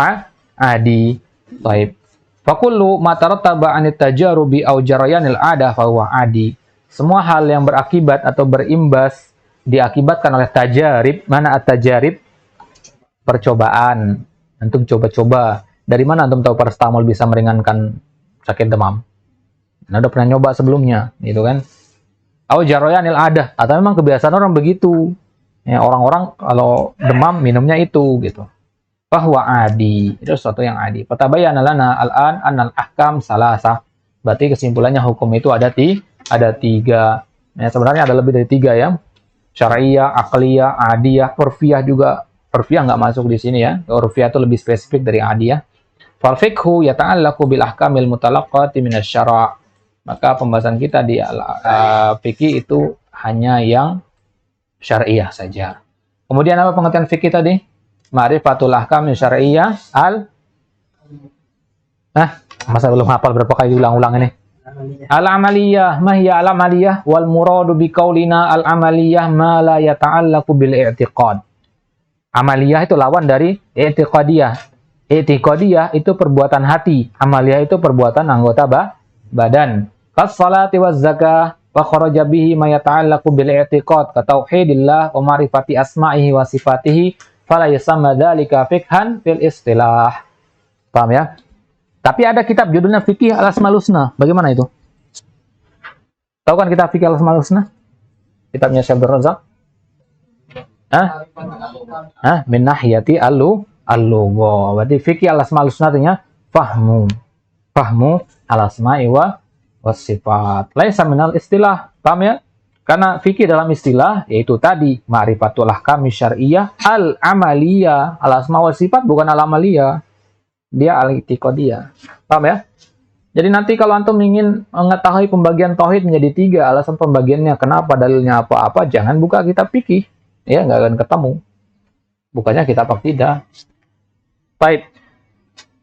adi. Baik. Fakullu ma tarattaba 'anit tajarubi aw jarayanil 'ada fa huwa adi. Semua hal yang berakibat atau berimbas diakibatkan oleh tajarib. Mana at-tajarib? Percobaan. Antum coba-coba. Dari mana antum tahu paracetamol bisa meringankan sakit demam? Anda udah pernah nyoba sebelumnya, gitu kan? Aw jarayanil 'ada, atau memang kebiasaan orang begitu. Ya, orang-orang kalau demam minumnya itu gitu. Bahwa adi, itu sesuatu yang adi. Fatabayyana lana al-an annal ahkam salasah. Berarti kesimpulannya hukum itu ada 3. Ya, sebenarnya ada lebih dari 3 ya. Syar'iyah, aqliyah, adiyah, urfiyah juga. Urfiyah nggak masuk di sini ya. Urfiyah itu lebih spesifik dari adiyah. Fal fiqhu yata'allaqu bil ahkamil mutalaqqati minasy syara'. Maka pembahasan kita di fikih itu hanya yang syariah saja. Kemudian apa pengertian fikih tadi? Ma'rifatul ahkam syariah masa belum hafal berapa kali diulang-ulang ini? Al-amaliyah, ma hiya al-amaliyah wal muradu bi qaulina al-amaliyah ma la yata'allaqu bil i'tiqad. Amaliyah itu lawan dari i'tiqadiyah. I'tiqadiyah itu perbuatan hati, amaliyah itu perbuatan anggota badan. Kas salati waz zakah wa kharaja bihi ma yata'allaqu bil i'tiqad ka tauhidillah wa ma'rifati asma'ihi wa sifatihi fala yusamma dzalika fiqhan fil istilah. Paham ya? Tapi ada kitab judulnya Fiqih Al-Asmaul Husna. Bagaimana itu? Tahu kan kitab Fiqih Al-Asmaul Husna? Kitabnya Syekh Abdul Razak? Min nahiyati al-lugha. Berarti Fiqih Al-Asmaul Husna artinya fahmu al-asma'i wa wasifat. Laisa minal istilah. Paham ya? Karena fikih dalam istilah yaitu tadi ma'rifatul ahkam syar'iyyah al-amaliyah. Al-asma' wa sifat bukan al-amaliyah. Dia al-i'tiqadiyah. Paham ya? Jadi nanti kalau antum ingin mengetahui pembagian tauhid menjadi 3, alasan pembagiannya kenapa, dalilnya apa-apa, jangan buka kitab fikih. Ya, nggak akan ketemu. Bukannya kitab akidah. Baik.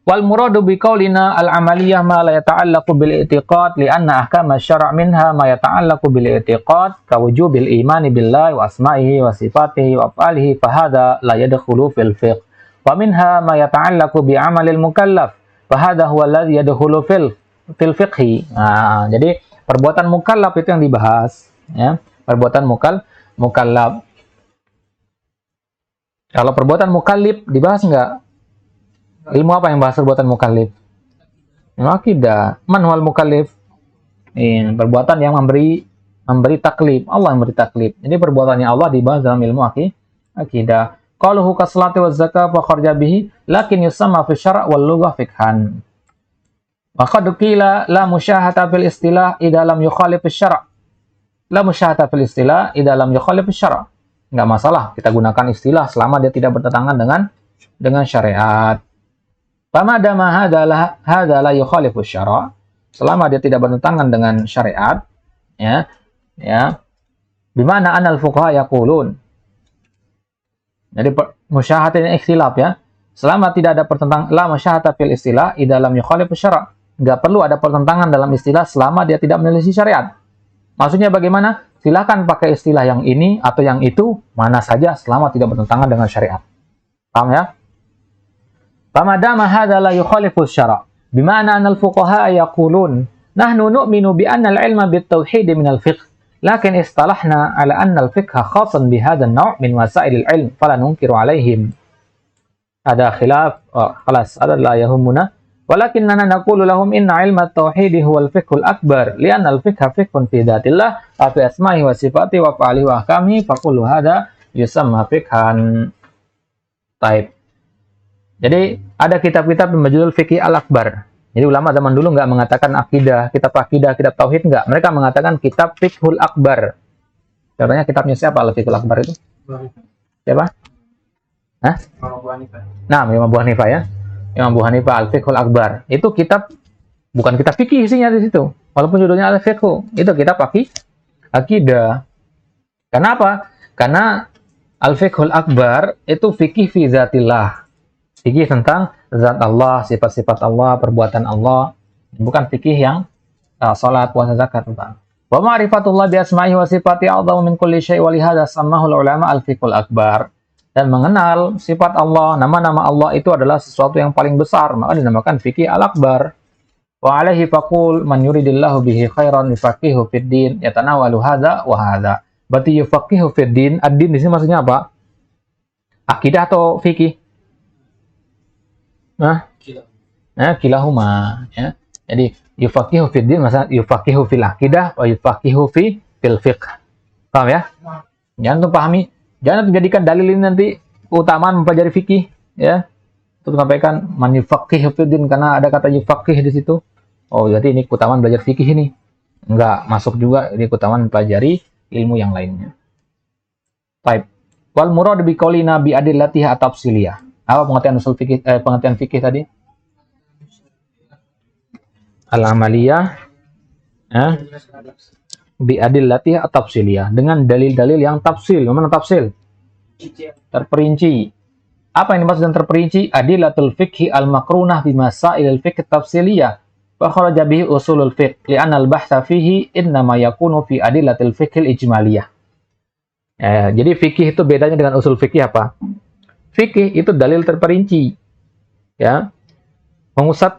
Wal muradu bi qaulina al-amaliyah ma la yata'allaqu bil i'tiqad li'anna ahkam asy-syara' minha ma yata'allaqu bil i'tiqad ka wujubil imani billahi wa asma'ihi wa sifatihi wa af'alihi fa hadha la yadkhulu fil fiqh. Wa minha ma yata'allaqu bi 'amalil mukallaf fa hadha huwa alladhi yadkhulu fil fiqhi. Nah, jadi perbuatan mukallaf itu yang dibahas, ya. Perbuatan mukallaf. Kalau perbuatan mukallif dibahas enggak? Ilmu apa yang bahas perbuatan mukallif? Ilmu akidah. Man huwal mukallif? Perbuatan yang memberi taklif. Allah yang memberi taklif. Jadi perbuatannya Allah dibahas dalam ilmu akidah. Qaluhu kasalati waz zakah fa kharja bihi lakin yusamma fi syara' wal lughah fiqhan. Wa qad qila la musyahata fil istilah idza lam yukhalif asy-syara'. La musyahata fil istilah idza lam yukhalif asy-syara'. Enggak masalah kita gunakan istilah selama dia tidak bertentangan dengan syariat. Famadama hadza la yukhalifu syara', selama dia tidak bertentangan dengan syariat, ya. Bimana anal fuqaha yaqulun. Jadi musyahadah ini ikhtilaf, ya. Selama tidak ada pertentangan, la musyahadah fil istilah idza lam yukhalifu syara'. Enggak perlu ada pertentangan dalam istilah selama dia tidak menyelisih syariat. Maksudnya bagaimana? Silakan pakai istilah yang ini atau yang itu, mana saja selama tidak bertentangan dengan syariat. Paham, ya? Famadama hadza la yukhalifu asy-syara'. Bima'na anna al-fuqaha yaqulun nahnu nu'minu bi anna al-'ilma bit-tauhid min al-fiqh, lakin istalahna 'ala anna al-fiqha khassan bi hadha an-naw' min wasail al-'ilm fala nunkiru 'alaihim. Ada khilaf, khalas, ada la yahumuna. Walakinnana naqulu lahum inna 'ilma at-tauhid huwa al-fiqh al-akbar, li'anna al-fiqha fiqhun fi dhatillah wa fi asma'ihi wa sifatihi wa af'alihi wa ahkamihi, fa kullu hadha yusamma fiqhan. Taib. Jadi ada kitab-kitab berjudul Fiqh Al-Akbar. Jadi ulama zaman dulu nggak mengatakan akidah, kitab tauhid nggak. Mereka mengatakan kitab Fiqhul Akbar. Contohnya kitabnya siapa Al-Fiqhul Akbar itu? Siapa? Hah? Nah, Imam Abu Hanifah, ya. Imam Abu Hanifah Al-Fiqhul Akbar. Itu kitab, bukan kitab fikih isinya di situ. Walaupun judulnya Al-Fiqh, itu kitab akidah. Kenapa? Karena Al-Fiqhul Akbar itu fikih fi zatillah. Fikih tentang zat Allah, sifat-sifat Allah, perbuatan Allah, bukan fikih yang salat, puasa, zakat tentang. Wa ma'rifatullah bi asma'ihi wa sifatihi a'dhamu min kulli syai' wa lihadza sammahu ulama al-fiqhul akbar. Dan mengenal sifat Allah, nama-nama Allah itu adalah sesuatu yang paling besar, maka dinamakan fikih al-akbar. Wa alaihi faqul man yuridillahu bihi khairan yufaqihu fid din yatanawalu hadza wa hadza. Berarti yufaqihu fid din, ad-din di sini maksudnya apa? Akidah atau fikih? Kilahuma, ya. Jadi yufaqihu fid din, maksudnya yufaqihu fil akidah wa yufaqihu fil fiqh. Paham, ya? Jangan tuh pahami, jangan menjadikan dalil ini nanti keutamaan mempelajari fikih, ya. Untuk sampaikan man yufaqihu fid din karena ada kata yufaqih di situ. Oh, jadi ini keutamaan belajar fikih ini. Enggak masuk juga ini keutamaan mempelajari ilmu yang lainnya. Baik. Wal murad bi qaulina bi adillatiha tafsiliyah. Apa pengertian usul fikih, pengertian fikih tadi? Al-amaliyah, bi adillatiha tafsiliyah, dengan dalil-dalil yang tafsil. Mana tafsil? Terperinci. Apa yang dimaksud dengan terperinci? Adillatul fikhi al-makrunah bi masailil fikh tafsiliyah. Wa kharaja bihi usulul fiqh li'anna al-bahtha fihi innama yakunu fi adillatil fiqhil ijmaliyah. Jadi fikih itu bedanya dengan usul fikih apa? Fikih itu dalil terperinci. Ya. Mengusap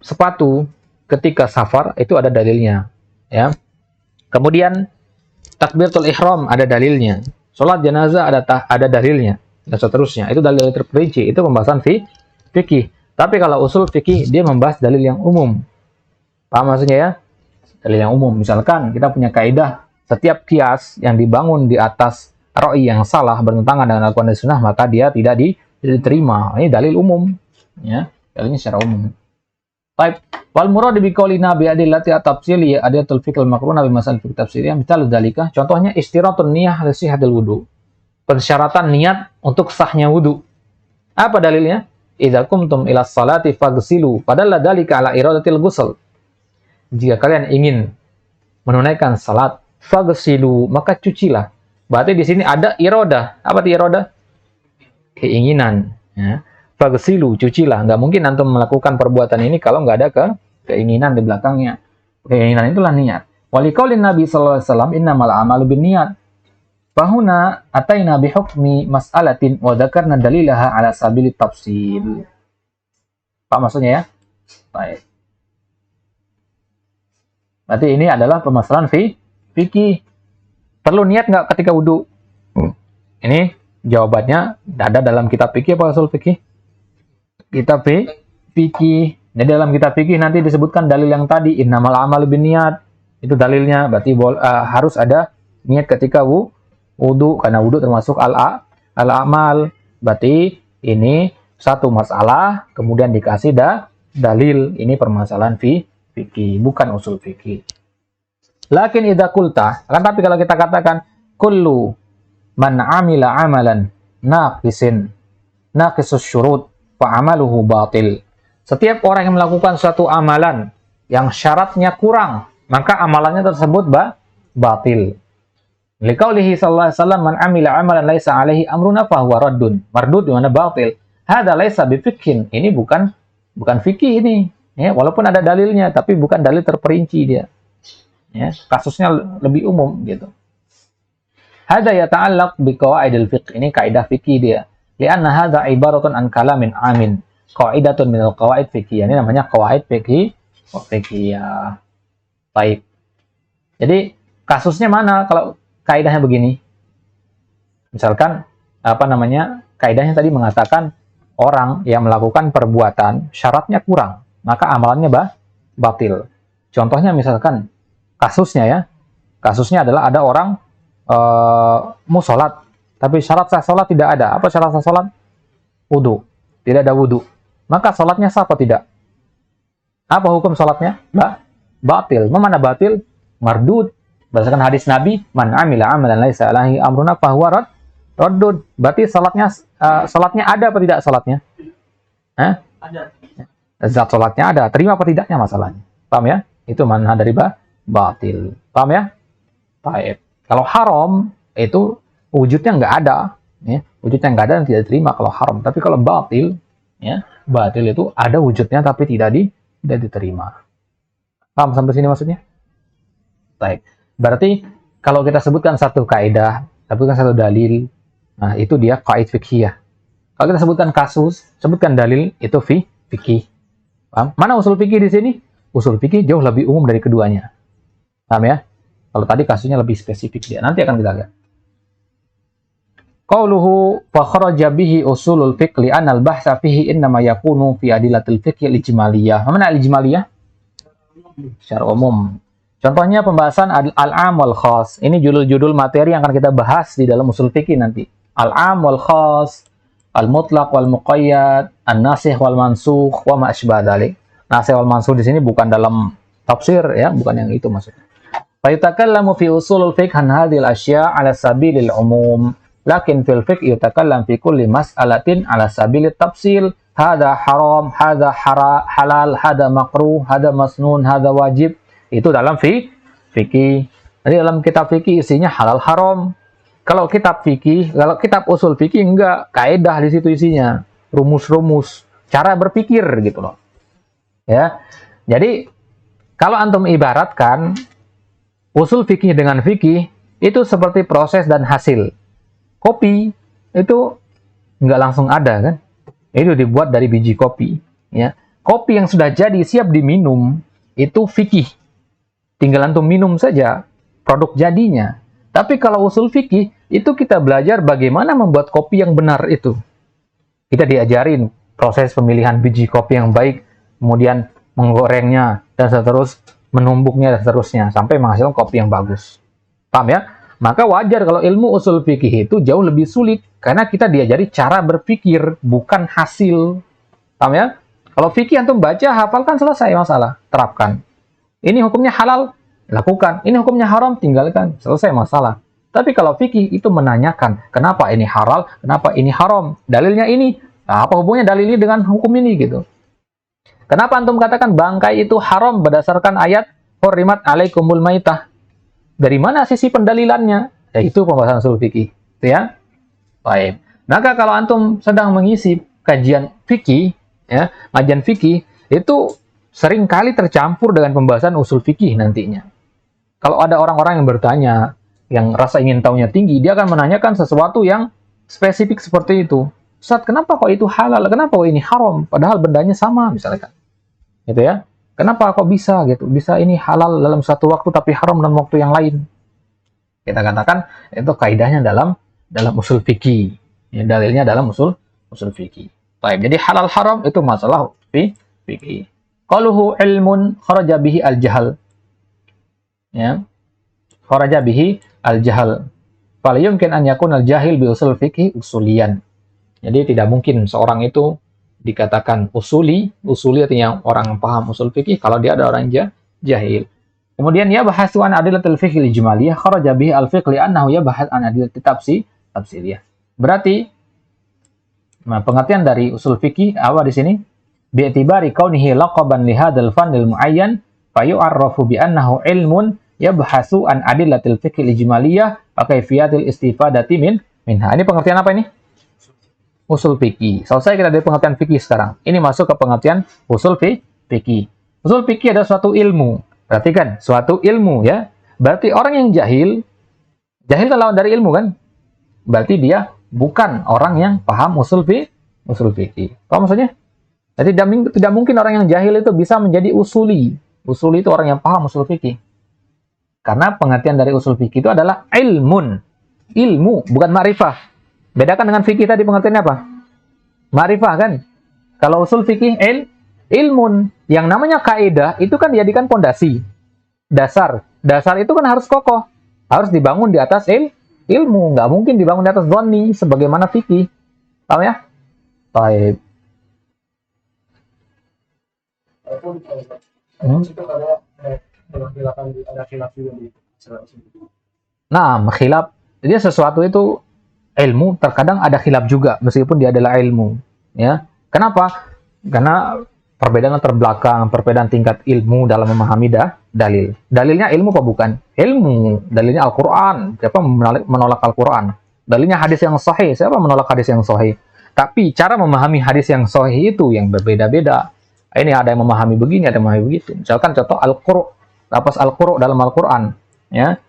sepatu ketika safar itu ada dalilnya, ya. Kemudian takbiratul ihram ada dalilnya. Salat jenazah ada dalilnya dan seterusnya. Itu dalil terperinci, itu pembahasan fikih. Tapi kalau usul fikih dia membahas dalil yang umum. Paham maksudnya, ya? Dalil yang umum. Misalkan kita punya kaidah setiap kias yang dibangun di atas ra'i yang salah bertentangan dengan Al-Quran dan Sunnah, maka dia tidak diterima. Ini dalil umum, ya. Dalilnya secara umum. Baik. Wal murad bi qaulina bi adillati at-tafsili adillatul fiqh al-makrunah bi masal fiqh tafsiriyah misal dzalika. Contohnya istiratun niyah li sihhatil wudu. Persyaratan niat untuk sahnya wudu. Apa dalilnya? Idza kumtum ila sholati faghsilu. Padahal dzalika ala iradatil ghusl. Jika kalian ingin menunaikan salat, faghsilu, maka cucilah. Berarti di sini ada iradah. Apa itu iradah? Keinginan, ya. Fagsilu, cucilah. Nggak mungkin antum melakukan perbuatan ini kalau nggak ada keinginan di belakangnya. Keinginan itulah niat. Waliqaulin Nabi sallallahu alaihi wasallam innamal a'malu binniyat. Fahuna ataina bihukmi mas'alatin wa dzakarna dalilaha ala sabili tafsil. Apa maksudnya ya? Baik. Berarti ini adalah permasalahan fikih. Perlu niat nggak ketika wudu? Ini jawabannya ada dalam kitab fikih apa usul fikih? Kitab fikih. Jadi dalam kitab fikih nanti disebutkan dalil yang tadi innamal a'malu binniyat. Itu dalilnya. Berarti harus ada niat ketika wudu karena wudu termasuk al-amal. Berarti ini satu masalah kemudian dikasih dalil. Ini permasalahan fikih, bukan usul fikih. Lakin idza qulta, akan tapi kalau kita katakan kullu man amila amalan naqisus syurut fa amaluhu batil. Setiap orang yang melakukan suatu amalan yang syaratnya kurang, maka amalannya tersebut batil. Liqaulihi sallallahu alaihi wasallam man amila amalan laisa alaihi amruna fa huwa raddun. Mardud di mana batil. Hadza laisa bifiqhin. Ini bukan fikih ini. Ya, walaupun ada dalilnya tapi bukan dalil terperinci dia. Ya, kasusnya lebih umum gitu. Hadza yata'allaq biqawaidil fiqh. Ini kaidah fikih dia. Lianna hadza ibaratun an kalamin amin. Qaidatun minal qawaid fiqhiyah. Ini namanya qawaid fiqhiyah. Baik. Jadi kasusnya mana kalau kaidahnya begini? Misalkan kaidahnya tadi mengatakan orang yang melakukan perbuatan syaratnya kurang, maka amalannya batil. Contohnya misalkan kasusnya adalah ada orang mau sholat, tapi syarat sah sholat tidak ada. Apa syarat sah sholat? Wudu. Tidak ada wudu. Maka sholatnya sah atau tidak? Apa hukum sholatnya? Batil. Mana batil? Mardud. Berdasarkan hadis Nabi, man amila amalan laisa alaihi amruna fahuwa raddun. Berarti sholatnya ada apa tidak sholatnya? Ada. Zat sholatnya ada. Terima apa tidaknya masalahnya? Paham ya? Itu manha dari batil. Paham ya? Baik. Kalau haram itu wujudnya nggak ada, ya. Wujudnya nggak ada dan tidak diterima kalau haram. Tapi kalau batil, ya, batil itu ada wujudnya tapi tidak diterima. Paham sampai sini maksudnya? Baik. Berarti kalau kita sebutkan satu kaidah, sebutkan satu dalil, nah itu dia qaid fiqhiyah. Kalau kita sebutkan kasus, sebutkan dalil, itu fikih. Paham? Mana usul fikih di sini? Usul fikih jauh lebih umum dari keduanya. Paham ya? Kalau tadi kasusnya lebih spesifik dia. Nanti akan kita lihat. Qauluhu fa kharaja bihi usulul fiqh li anna al-bahtha fihi innama yakunu fi adillatil fiqh al-ijmaliyah. Mana al-ijmaliyah? Secara umum. Contohnya pembahasan al-am wal khas. Ini judul-judul materi yang akan kita bahas di dalam usul fikih nanti. Al-am wal khas, al-mutlaq wal muqayyad, an-nasikh wal mansukh wa ma asbah dzalik. Nasikh wal mansukh di sini bukan dalam tafsir ya, bukan yang itu maksudnya. Fa yatakallamu fi usulul fiqh an hadhil asya' ala sabilil umum. Lakin fil fiqh yatakallam fi kulli mas'alatin ala sabilit tafsil. Hada haram, hada halal, hada makruh, hada masnun, hada wajib. Itu dalam fikih. Jadi dalam kitab fikih isinya halal haram. Kalau kitab usul fikih enggak, kaidah di situ isinya, rumus-rumus, cara berpikir gitu loh. Ya. Jadi kalau antum ibaratkan usul fikih dengan fikih itu seperti proses dan hasil. Kopi itu enggak langsung ada kan? Itu dibuat dari biji kopi, ya. Kopi yang sudah jadi siap diminum itu fikih. Tinggal antum minum saja produk jadinya. Tapi kalau usul fikih, itu kita belajar bagaimana membuat kopi yang benar itu. Kita diajarin proses pemilihan biji kopi yang baik, kemudian menggorengnya, dan seterusnya, menumbuknya, dan seterusnya, sampai menghasilkan kopi yang bagus. Paham ya? Maka wajar kalau ilmu usul fikih itu jauh lebih sulit, karena kita diajari cara berpikir, bukan hasil. Paham ya? Kalau fikih antum baca, hafalkan, selesai masalah, terapkan. Ini hukumnya halal, lakukan. Ini hukumnya haram, tinggalkan. Selesai masalah. Tapi kalau fikih itu menanyakan, kenapa ini halal, kenapa ini haram? Dalilnya ini. Nah, apa hubungannya dalil ini dengan hukum ini gitu? Kenapa antum katakan bangkai itu haram berdasarkan ayat hurrimat alaikumul maitah? Dari mana sisi pendalilannya? Ya, itu pembahasan usul fikih. Ya. Baik. Maka kalau antum sedang mengisi kajian fikih, ya, kajian fikih itu sering kali tercampur dengan pembahasan usul fikih nantinya. Kalau ada orang-orang yang bertanya, yang rasa ingin tahunya tinggi, dia akan menanyakan sesuatu yang spesifik seperti itu. Ustaz, kenapa kok itu halal? Kenapa kok ini haram? Padahal bendanya sama, misalkan. Gitu ya. Kenapa kok bisa gitu? Bisa ini halal dalam satu waktu tapi haram dalam waktu yang lain. Kita katakan itu kaidahnya dalam usul fikih. Ya, dalilnya dalam usul fikih. Baik, jadi halal haram itu masalah fikih. Qaluhu ilmun kharaja bihi al-jahl. Ya. Kharaja bihi al-jahl. Fala yumkin an yakun al-jahil bi usul fikih usulian. Jadi tidak mungkin seorang itu dikatakan usuli artinya orang yang paham usul fikih kalau dia ada orang jahil. Kemudian ya bahasu an adillatil fiqh al-ijmaliyah kharaja bihi al-fiqh li'annahu yabahas an adillatit tafsiliyah. Berarti pengertian dari usul fikih apa di sini? Bi'tibari kaunihi laqaban li hadzal fannil muayyan fayu'arrafu bi annahu ilmun yabhasu an adillatil fiqh al-ijmaliyah wa kaifiyatil istifadati minha. Ini pengertian apa ini? Usul fikih. Selesai kita dari pengertian fikih sekarang. Ini masuk ke pengertian usul fikih. Usul fikih adalah suatu ilmu. Perhatikan, suatu ilmu ya. Berarti orang yang jahil kan lawan dari ilmu kan? Berarti dia bukan orang yang paham usul fikih. Paham maksudnya? Jadi tidak mungkin orang yang jahil itu bisa menjadi usuli. Usuli itu orang yang paham usul fikih. Karena pengertian dari usul fikih itu adalah ilmun. Ilmu, bukan ma'rifah. Bedakan dengan fikih tadi pengertiannya apa? Ma'rifah kan? Kalau usul fikih ilmun. Yang namanya kaidah itu kan dijadikan pondasi. Dasar. Dasar itu kan harus kokoh. Harus dibangun di atas ilmu. Nggak mungkin dibangun di atas dhonni sebagaimana fikih. Paham ya? Baik. Nah, khilaf. Jadi sesuatu itu ilmu, terkadang ada khilaf juga meskipun dia adalah ilmu. Ya, kenapa? Karena perbedaan terbelakang, perbedaan tingkat ilmu dalam memahami dalil. Dalilnya ilmu apa bukan? Ilmu. Dalilnya Al-Quran. Siapa menolak Al-Quran? Dalilnya hadis yang sahih. Siapa menolak hadis yang sahih? Tapi cara memahami hadis yang sahih itu yang berbeda-beda. Ini ada yang memahami begini, ada yang memahami begitu. Misalkan contoh Al-Quru', lafaz Al-Quru' dalam Al-Quran, ya.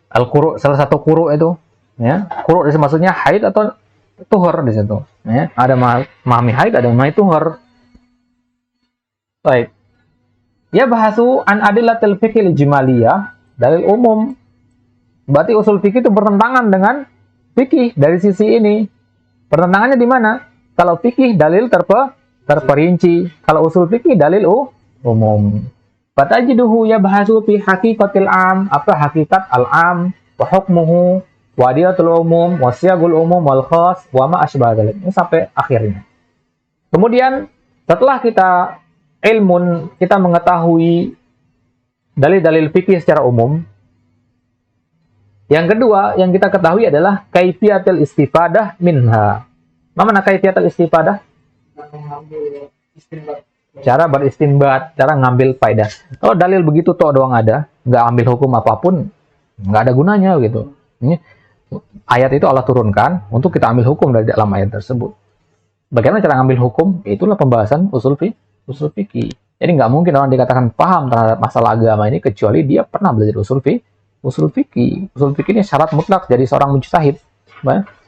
Al-Quru', salah satu quru' itu, ya. Quru' itu maksudnya haid atau tuhur di situ, ya. Ada memahami haid, ada memahami tuhur. Baik. Ya bahasu an adillatil fiqhil ijmaliyah, dalil umum. Berarti usul fikih itu bertentangan dengan fikih dari sisi ini. Pertentangannya di mana? Kalau fikih dalil terperinci, kalau usul fikih dalil umum. Fatajiduhu yabhasu fi haqiqatil am, apa hakikat al-am, wa hukmuhu, wa adillatul umum, wa siyagul umum wal khas, wa ma asbah dzalik. Ini sampai akhirnya. Kemudian setelah kita kita mengetahui dalil-dalil fikih secara umum. Yang kedua yang kita ketahui adalah kaifiyatul istifadah minha. Mana kaifiyatul istifadah? Cara beristinbat, cara ngambil faedah. Kalau dalil begitu toh doang ada, nggak ambil hukum apapun, nggak ada gunanya gitu. Ini ayat itu Allah turunkan untuk kita ambil hukum dari dalam ayat tersebut. Bagaimana cara ngambil hukum? Itulah pembahasan usul fikih. Jadi nggak mungkin orang dikatakan paham terhadap masalah agama ini kecuali dia pernah belajar usul fikih. Usul fikih ini syarat mutlak jadi seorang mujtahid.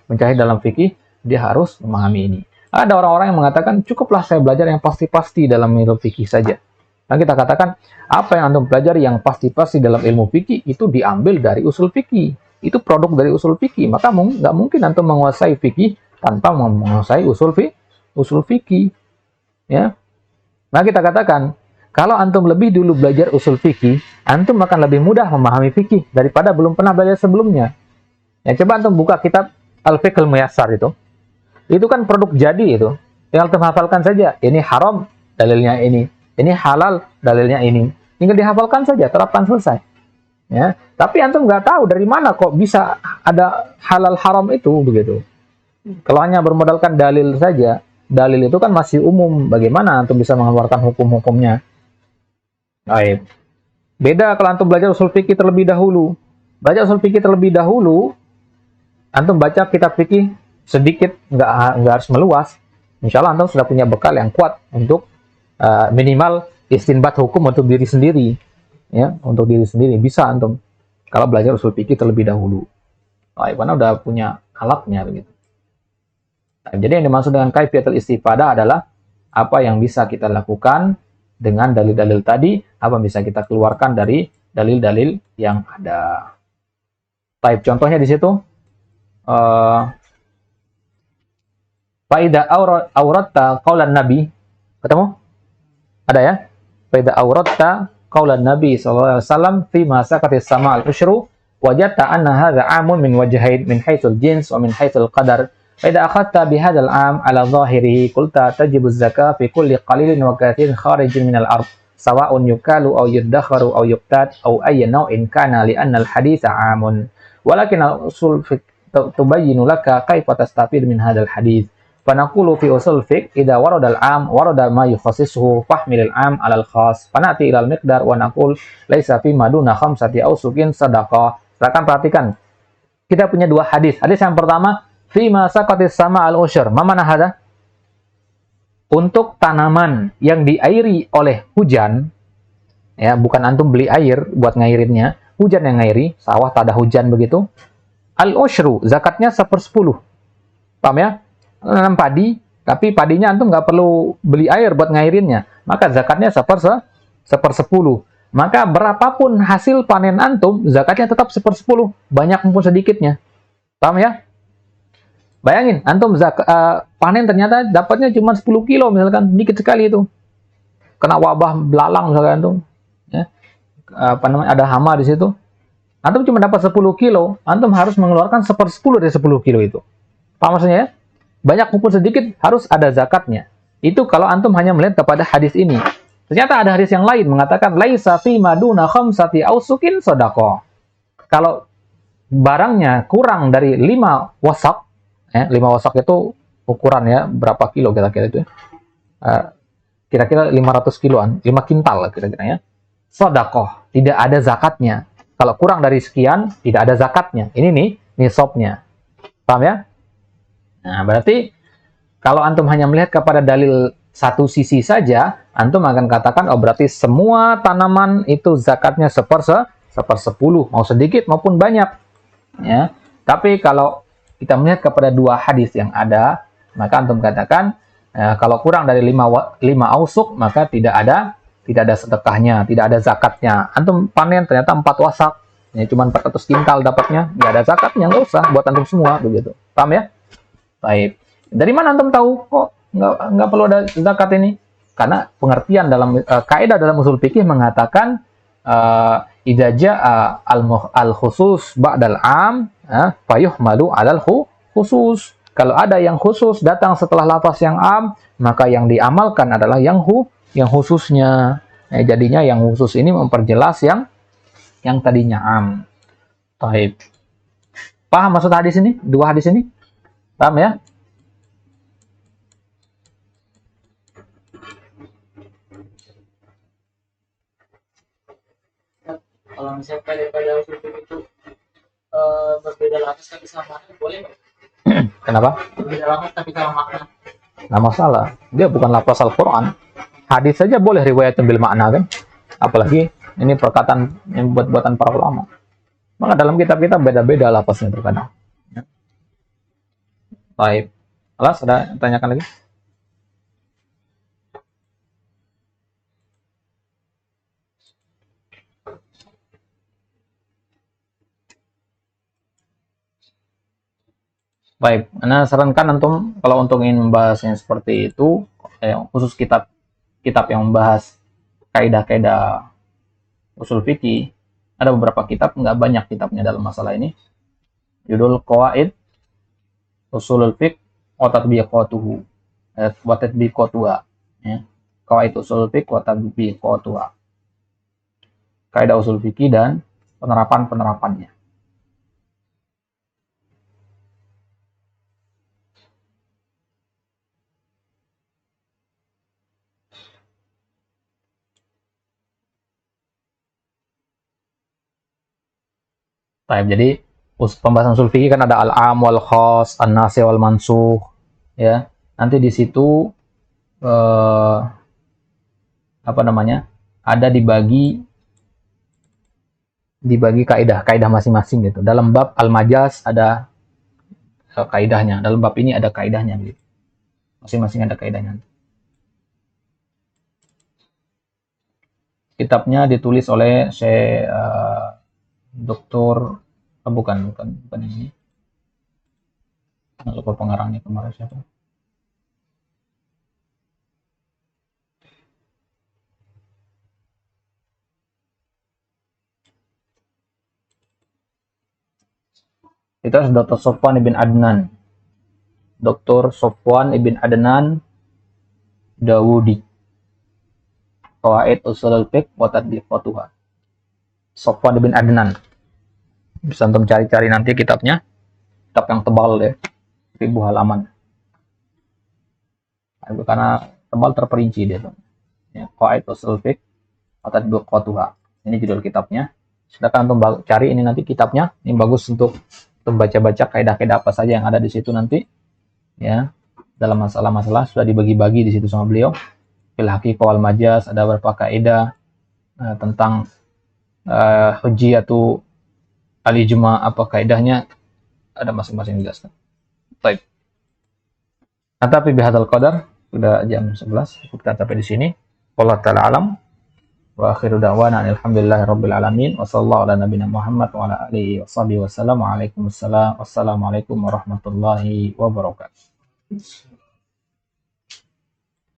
Mujtahid dalam fikih dia harus memahami ini. Ada orang-orang yang mengatakan cukuplah saya belajar yang pasti-pasti dalam ilmu fikih saja. Nah kita katakan apa yang antum pelajari yang pasti-pasti dalam ilmu fikih itu diambil dari usul fikih. Itu produk dari usul fikih. Maka nggak mungkin antum menguasai fikih tanpa menguasai usul fikih. Ya. Nah kita katakan kalau antum lebih dulu belajar usul fikih, antum akan lebih mudah memahami fikih daripada belum pernah belajar sebelumnya. Ya coba antum buka kitab Al-Fiqh Al-Muyassar itu. Itu kan produk jadi itu. Tinggal antum hafalkan saja. Ini haram, dalilnya ini. Ini halal, dalilnya ini. Tinggal dihafalkan saja, terapkan selesai. Ya. Tapi antum nggak tahu dari mana kok bisa ada halal haram itu begitu. Kalau hanya bermodalkan dalil saja, dalil itu kan masih umum. Bagaimana antum bisa mengeluarkan hukum-hukumnya? Baik. Beda kalau antum belajar usul fikih terlebih dahulu. Belajar usul fikih terlebih dahulu, antum baca kitab fikih sedikit, nggak harus meluas. insya Allah antum sudah punya bekal yang kuat untuk minimal istinbat hukum untuk diri sendiri, ya, untuk diri sendiri bisa antum kalau belajar usul fikih terlebih dahulu. Karena udah punya alatnya begitu. Nah, jadi yang dimaksud dengan kaifiyatul istifadah adalah apa yang bisa kita lakukan dengan dalil-dalil tadi, apa yang bisa kita keluarkan dari dalil-dalil yang ada. Baik, contohnya di situ faida auratta qaulan nabi, ketemu? Ada ya? Faida auratta qaulan nabi sallallahu alaihi wasallam fi ma sakatis sama al-usyru wajadta anna hadha 'amun min wajhain min haitsul jins wa min haitsul qadar. Faida akhadta bi hadzal 'am ala dhahirihi qulta tajibu az-zakah fi kulli qalilin wa kathirin kharijin min al-ard sawa'un yukalu aw yudakharu aw yuqtat aw ayyi naw'in kana li anna al-haditsa 'amun. Walakin al-usul tubayyinu laka kaifa tastafid min hadzal hadits. Fanaqulu fi usul fiqh idza warada al-am warada ma yukhassisuhu fahmil al-am 'ala al-khass. Fanati ila al-miqdar wa naqul laisa fi maduna khamsati ausukin sadaqah. Silakan perhatikan. Kita punya dua hadis. Hadis yang pertama, fi ma saqatis sama al-usyr. Ma mana hada? Untuk tanaman yang diairi oleh hujan, ya, bukan antum beli air buat ngairinnya, hujan yang ngairi, sawah tak ada hujan begitu. Al-usyru, zakatnya 1/10. Paham ya? Nanam padi, tapi padinya antum nggak perlu beli air buat ngairinnya, maka zakatnya 1/10. Maka berapapun hasil panen antum, zakatnya tetap 1/10, banyak maupun sedikitnya. Paham ya? Bayangin, antum panen ternyata dapatnya cuma 10 kilo misalkan, dikit sekali itu. Kena wabah belalang misalkan antum, ya. Ada hama di situ. Antum cuma dapat 10 kilo, antum harus mengeluarkan 1/10 dari 10 kilo itu. Paham maksudnya ya? Banyak maupun sedikit harus ada zakatnya. Itu kalau antum hanya melihat kepada hadis ini. Ternyata ada hadis yang lain mengatakan laisa fi maduna khamsati ausukin shadaqah. Kalau barangnya kurang dari 5 wasak, 5 wasak itu ukuran ya, berapa kilo kira-kira itu ya? Kira-kira 500 kiloan, 5 kintal lah kira-kira ya. Shadaqah, tidak ada zakatnya. Kalau kurang dari sekian, tidak ada zakatnya. Ini nih nisabnya. Paham ya? Nah, berarti kalau antum hanya melihat kepada dalil satu sisi saja, antum akan katakan, oh berarti semua tanaman itu zakatnya 1/10, mau sedikit maupun banyak. Ya. Tapi kalau kita melihat kepada dua hadis yang ada, maka antum katakan, kalau kurang dari 5 ausuk, maka tidak ada sedekahnya, tidak ada zakatnya. Antum panen ternyata 4 wasak, ya, cuma 400 kintal dapatnya, nggak ada zakatnya, nggak usah buat antum semua, begitu. Paham ya? Baik. Dari mana antum tahu kok nggak perlu ada zakat ini? Karena pengertian dalam kaidah dalam usul fikih mengatakan idza jaa al khusus ba'dal am fayuhmalu 'alal khusus. Kalau ada yang khusus datang setelah lafaz yang am, maka yang diamalkan adalah yang khususnya. Jadinya yang khusus ini memperjelas yang tadinya am. Baik. Paham maksud hadis ini? Dua hadis ini? Paham ya? Kalau misalnya pada usul fikih itu berbeda lafaz tapi sama makna, boleh nggak? Kenapa? Berbeda lafaz tapi sama makna. Nggak masalah. Dia bukan lafaz Al-Quran. Hadis saja boleh riwayat bil makna kan? Apalagi ini perkataan yang buat-buatan para ulama. Maka dalam kitab-kitab beda-beda lafaznya terkadang. Baik. Alas, ada tanyakan lagi? Baik, Anda sarankan antum kalau untuk ingin membahas yang seperti itu, khusus kitab yang membahas kaidah-kaidah usul fikih, ada beberapa kitab, nggak banyak kitabnya dalam masalah ini. Judul Qawaid Usulul Fiqh wa Tatbiqatuhu wa Tatbiqatuha, ya. Qawaid Usulul Fiqh wa Tatbiqatuha. Kaidah usul fikih dan penerapan-penerapannya. Baik, jadi pembahasan usul fikih kan ada al-am wal khas, an-nasi wal mansukh, ya. nanti di situ ada dibagi kaidah masing-masing gitu. Dalam bab al-majaz ada kaidahnya, dalam bab ini ada kaidahnya gitu. Masing-masing ada kaidahnya. Kitabnya ditulis oleh Doktor bukan ini. Lupa pengarangnya kemarin siapa. Itu adalah Dr. Sofwan ibn Adnan. Dr. Sofwan ibn Adnan Dawudi. Qawaid Ushulul Fiqh wa Tadbiqatuha. Sofwan ibn Adnan. Bisa untuk cari-cari nanti kitabnya. Kitab yang tebal ya. 1000 halaman. Karena tebal terperinci dia. Ya, Qawaid Ushulul Fiqh wa Tadbiqatuha. Ini judul kitabnya. Silakan untuk cari ini nanti kitabnya. Ini bagus untuk baca-baca kaidah-kaidah apa saja yang ada di situ nanti. Ya. Dalam masalah-masalah sudah dibagi-bagi di situ sama beliau. Fil haqiqah wal majaz ada beberapa kaidah tentang hujjiyatu al-ijma, apa kaidahnya ada masing-masing dijelaskan. Baik. Nah, tapi bihadzal qadar sudah jam 11, kita sampai di sini. Wallahu taala alam. Wa akhiru da'wana alhamdulillahirabbil alamin wa sallallahu ala nabiyina Muhammad wa ala alihi washabihi wasallam. Waalaikumsalam warahmatullahi wabarakatuh.